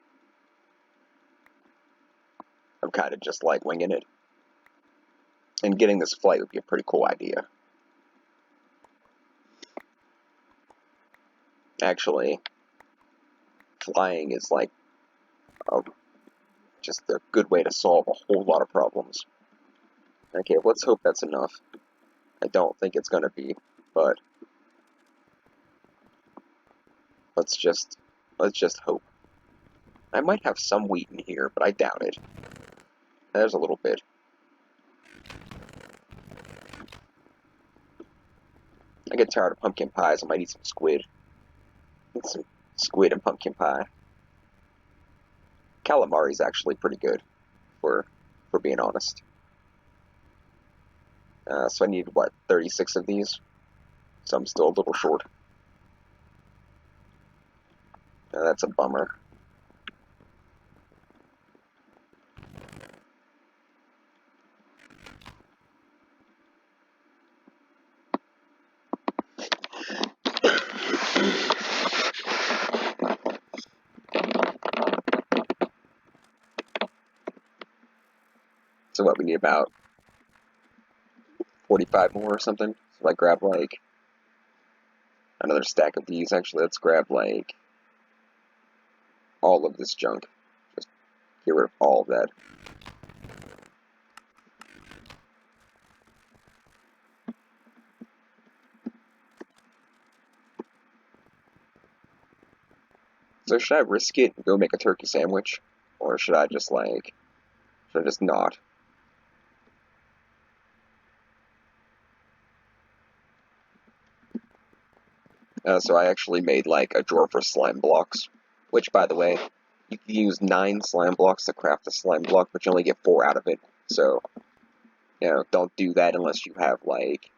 Speaker 1: I'm kind of just like winging it. And getting this flight would be a pretty cool idea. Actually, flying is like a, just a good way to solve a whole lot of problems. Okay, let's hope that's enough. I don't think it's gonna be, but let's just hope. I might have some wheat in here, but I doubt it. There's a little bit. I get tired of pumpkin pies. I might eat some squid. Eat some squid and pumpkin pie. Calamari's actually pretty good, for being honest. So I need, what, 36 of these? So I'm still a little short. That's a bummer. So what, we need about 45 more or something? So I grab, like, another stack of these. Actually, let's grab, like, all of this junk. Just get rid of all of that. So should I risk it and go make a turkey sandwich? Or should I just, like, should I just not? So I actually made, like, a drawer for slime blocks. Which, by the way, you can use 9 slime blocks to craft a slime block, but you only get 4 out of it. So, don't do that unless you have, like,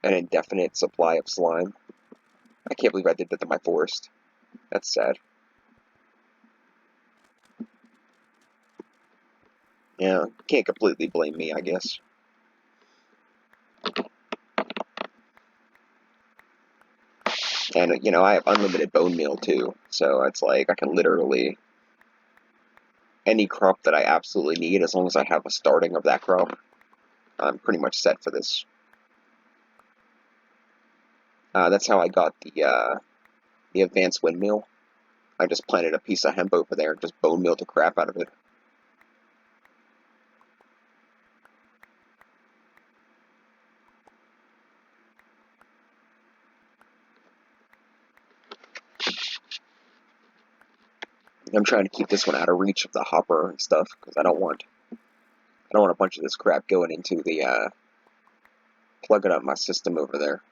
Speaker 1: an indefinite supply of slime. I can't believe I did that to my forest. That's sad. Yeah, can't completely blame me, I guess. And, I have unlimited bone meal, too. So it's like, I can literally... Any crop that I absolutely need, as long as I have a starting of that crop, I'm pretty much set for this. That's how I got the advanced windmill. I just planted a piece of hemp over there and just bone milled the crap out of it. I'm trying to keep this one out of reach of the hopper and stuff, because I don't want a bunch of this crap going into the, plugging up my system over there.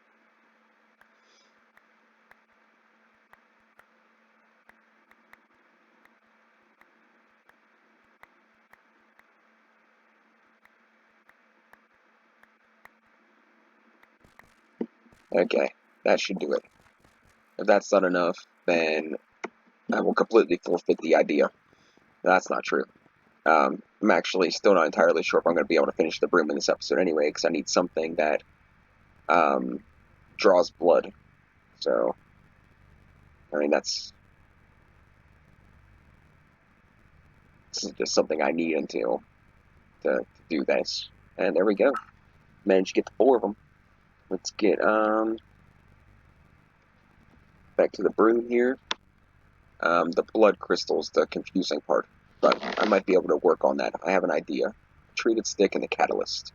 Speaker 1: Okay, that should do it. If that's not enough, then I will completely forfeit the idea. That's not true. I'm actually still not entirely sure if I'm going to be able to finish the broom in this episode anyway, because I need something that draws blood. So, I mean, this is just something I need until to do this. And there we go. Managed to get the 4 of them. Let's get back to the broom here. The blood crystal's the confusing part, but I might be able to work on that. I have an idea. Treated stick and the catalyst.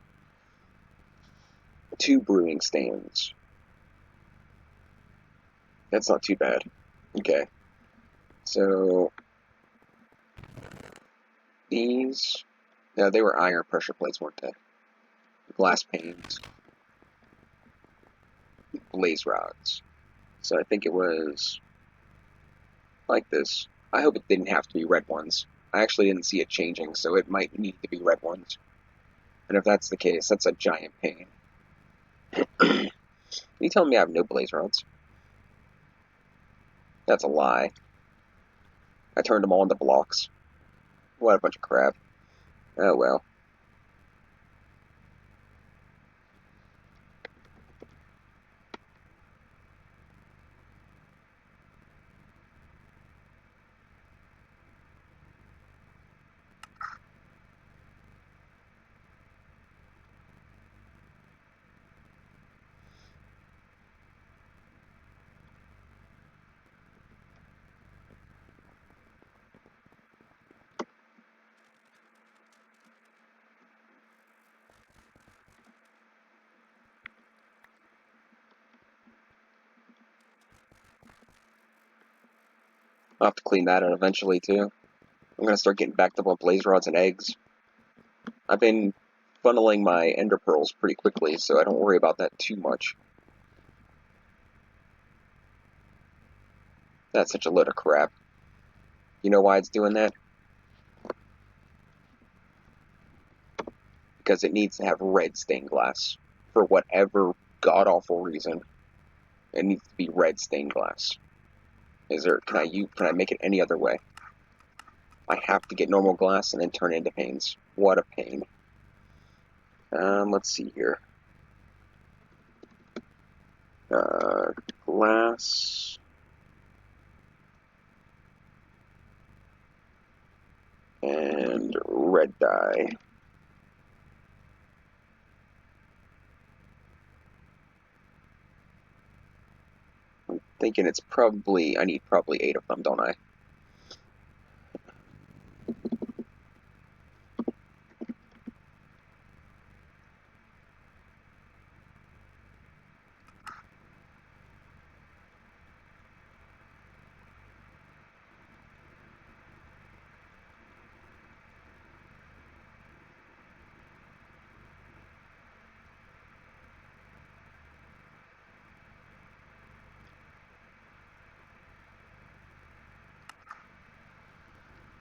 Speaker 1: 2 brewing stands. That's not too bad. Okay. So these, no, they were iron pressure plates, weren't they? Glass panes, blaze rods. So I think it was like this. I hope it didn't have to be red ones. I actually didn't see it changing, so it might need to be red ones. And if that's the case, that's a giant pain. You telling me I have no blaze rods? That's a lie. I turned them all into blocks. What a bunch of crap. Oh well. I'll have to clean that out eventually too. I'm gonna start getting backed up on blaze rods and eggs. I've been funneling my ender pearls pretty quickly, so I don't worry about that too much. That's such a load of crap. You know why it's doing that? Because it needs to have red stained glass. For whatever god-awful reason, it needs to be red stained glass. Can I make it any other way? I have to get normal glass and then turn it into panes. What a pain. Let's see here. Glass. And red dye. I'm thinking it's probably, I need probably 8 of them, don't I?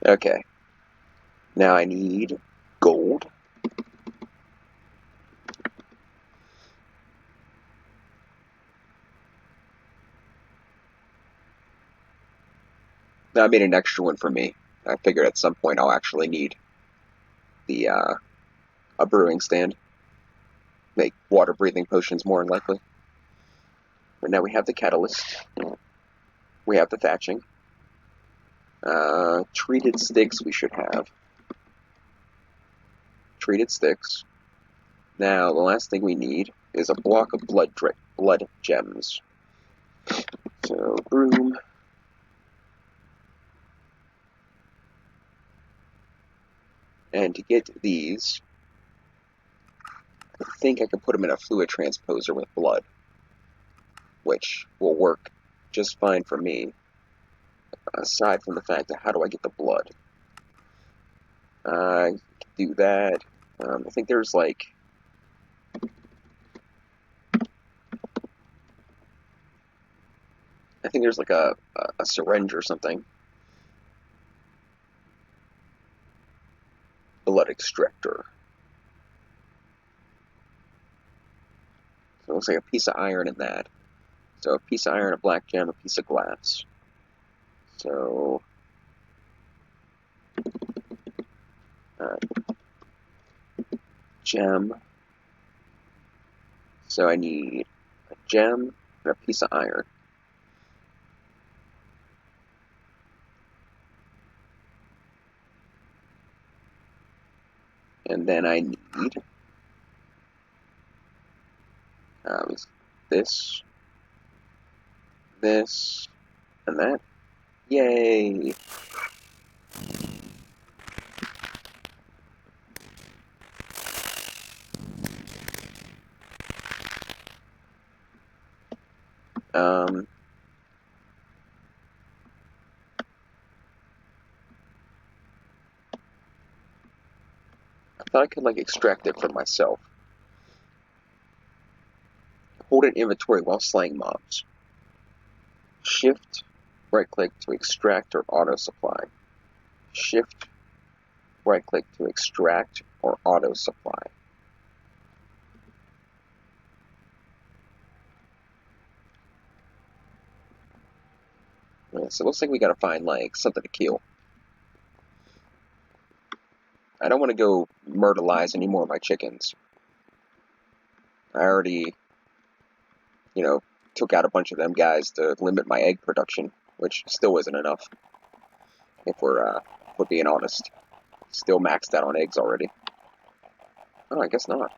Speaker 1: Okay. Now I need gold. Now I made an extra one for me. I figured at some point I'll actually need the a brewing stand. Make water breathing potions more than likely. But now we have the catalyst. We have the thatching. Treated sticks we should have. Treated sticks. Now the last thing we need is a block of blood gems. So broom. And to get these, I think I can put them in a fluid transposer with blood, which will work just fine for me, aside from the fact of how do I get the blood. I can do that. I think there's like... I think there's like a syringe or something. Blood extractor. it looks like a piece of iron in that. So a piece of iron, a black gem, a piece of glass. So, gem. So I need a gem and a piece of iron. And then I need this, this, and that. Yay! I thought I could, like, extract it from myself. Hold an inventory while slaying mobs. Shift, right-click to extract or auto-supply. Shift, right-click to extract or auto-supply. Yeah, so it looks like we gotta find, like, something to kill. I don't want to go myrtleize any more of my chickens. I already, took out a bunch of them guys to limit my egg production, which still isn't enough, if we're being honest. Still maxed out on eggs already. Oh, I guess not.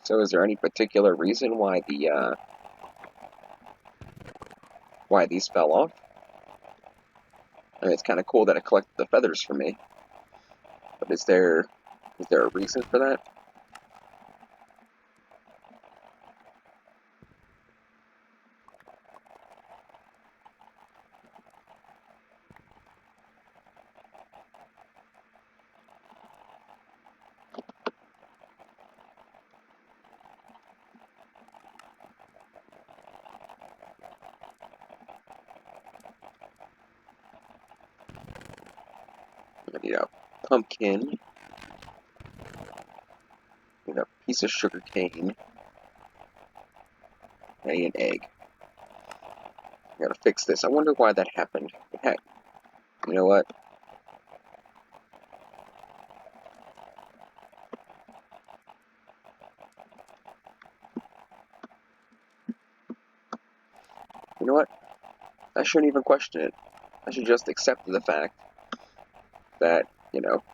Speaker 1: So is there any particular reason why why these fell off? I mean, it's kind of cool that it collected the feathers for me. But is there a reason for that? I need a pumpkin. I need a piece of sugar cane. I need an egg. I gotta fix this. I wonder why that happened. Heck, you know what? You know what? I shouldn't even question it. I should just accept the fact that,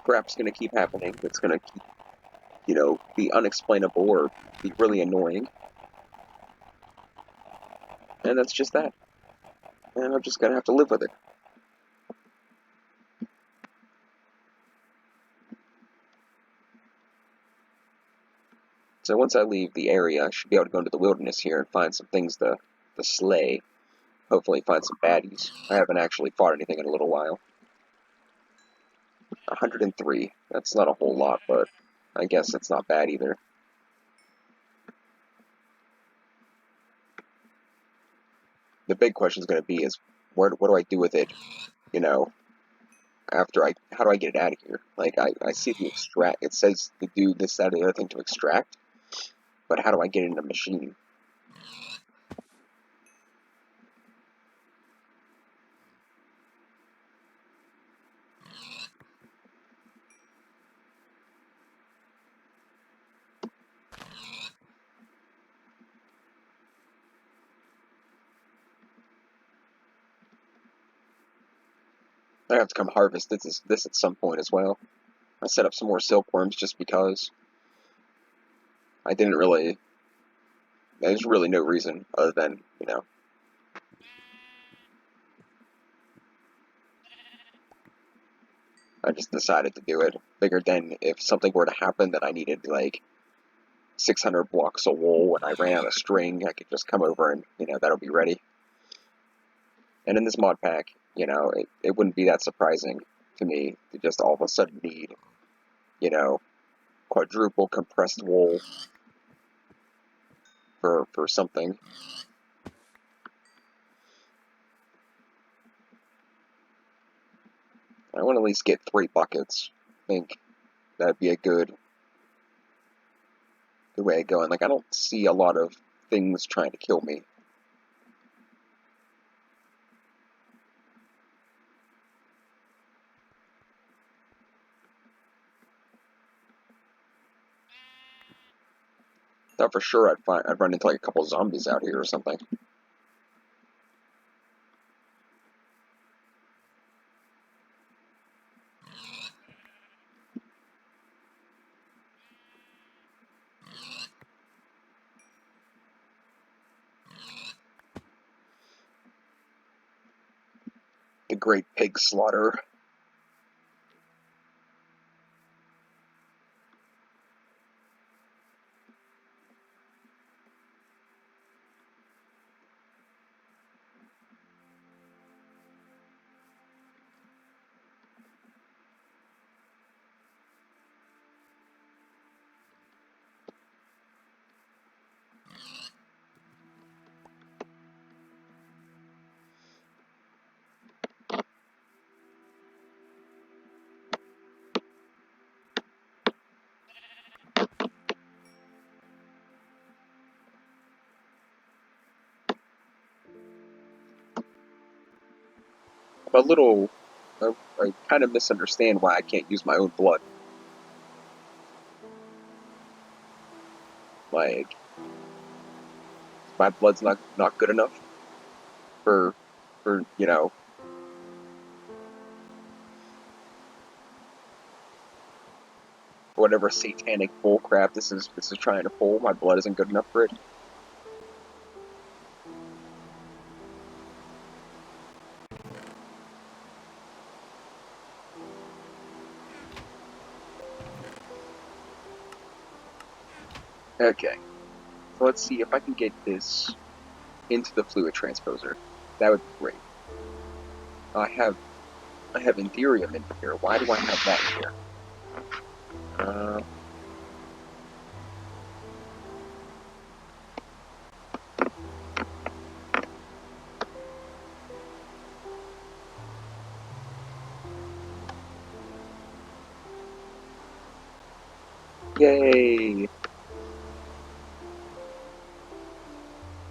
Speaker 1: crap's gonna keep happening. It's gonna keep, be unexplainable or be really annoying. And that's just that. And I'm just gonna have to live with it. So once I leave the area, I should be able to go into the wilderness here and find some things to slay. Hopefully find some baddies. I haven't actually fought anything in a little while. 103. That's not a whole lot, but I guess it's not bad either. The big question is going to be is, what do I do with it, how do I get it out of here? Like, I see the extract, it says to do this, that, and the other thing to extract, but how do I get it in a machine? I have to come harvest this at some point as well. I set up some more silkworms just because I didn't really, there's really no reason other than, I just decided to do it. Figured then if something were to happen that I needed like 600 blocks of wool and I ran out of string, I could just come over and, that'll be ready. And in this mod pack, it wouldn't be that surprising to me to just all of a sudden need, quadruple compressed wool for something. I want to at least get 3 buckets. I think that'd be a good way of going. Like, I don't see a lot of things trying to kill me. Thought for sure I'd run into like a couple of zombies out here or something. The Great Pig Slaughter. I'm a little... I kind of misunderstand why I can't use my own blood. Like, my blood's not good enough for you know, whatever satanic bullcrap this is trying to pull. My blood isn't good enough for it. Okay, so let's see if I can get this into the fluid transposer. That would be great. I have Ethereum in here. Why do I have that in here? Yay!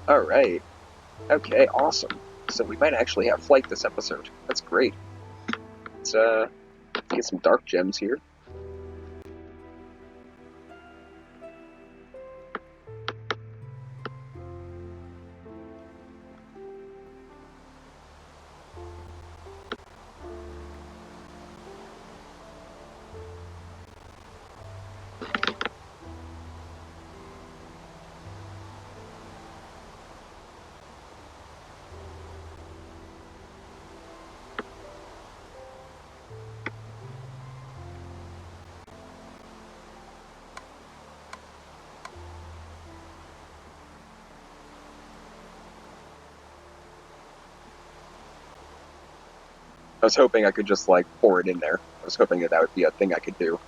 Speaker 1: Alright. Okay, awesome. So we might actually have flight this episode. That's great. Let's get some dark gems here. I was hoping I could just, like, pour it in there. I was hoping that would be a thing I could do.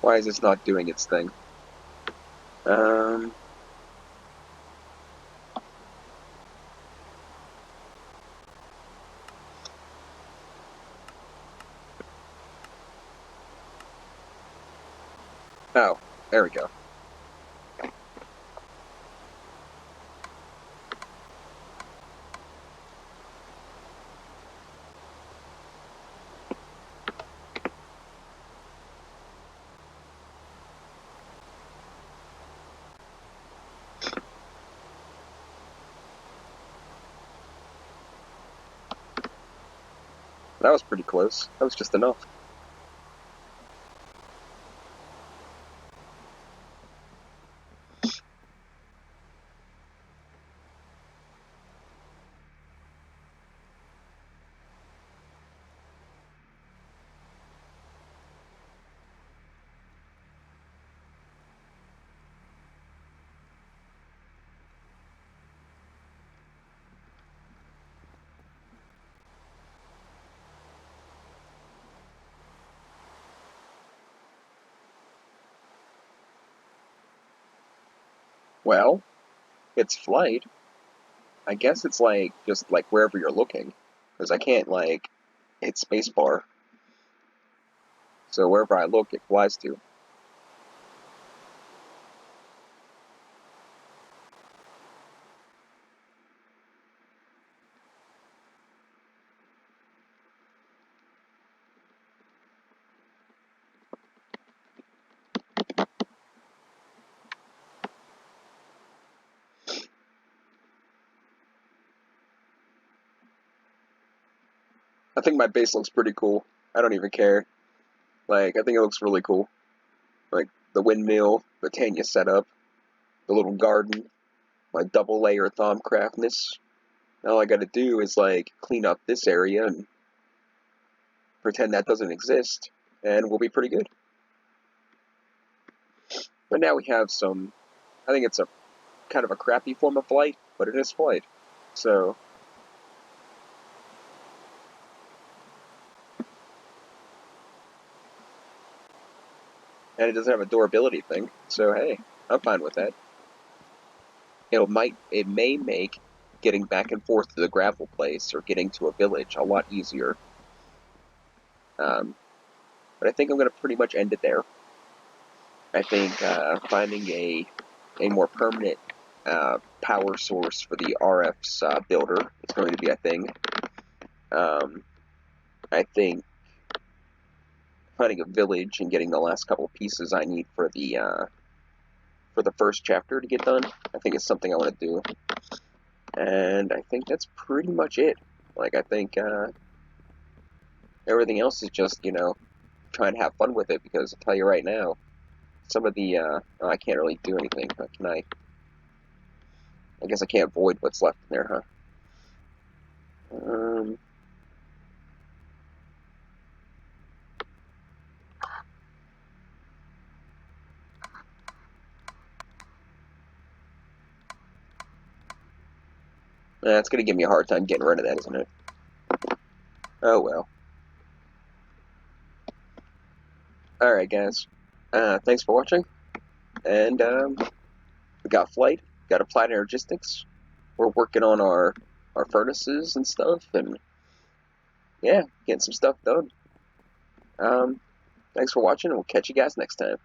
Speaker 1: Why is this not doing its thing? Oh, there we go. That was pretty close. That was just enough. Well, it's flight. I guess it's like, just like wherever you're looking. Because I can't, like, hit spacebar. So wherever I look, it flies to. I think my base looks pretty cool. I don't even care. Like, I think it looks really cool. Like, the windmill, the Tanya setup, the little garden, my double layer Thaumcraftness. All I gotta do is, like, clean up this area and pretend that doesn't exist, and we'll be pretty good. But now we have some, I think it's a kind of a crappy form of flight, but it is flight. So, and it doesn't have a durability thing, so hey, I'm fine with that. It may make getting back and forth to the gravel place or getting to a village a lot easier. But I think I'm going to pretty much end it there. I think finding a more permanent power source for the RF's builder is going to be a thing. I think finding a village and getting the last couple pieces I need for the first chapter to get done, I think is something I want to do. And I think that's pretty much it. Like, I think everything else is just, trying to have fun with it, because I'll tell you right now, some of the, I can't really do anything, can I? I guess I can't void what's left in there, huh? It's going to give me a hard time getting rid of that, isn't it? Oh, well. Alright, guys. Thanks for watching. And, we got flight, got applied energistics. We're working on our furnaces and stuff, and yeah, getting some stuff done. Thanks for watching, and we'll catch you guys next time.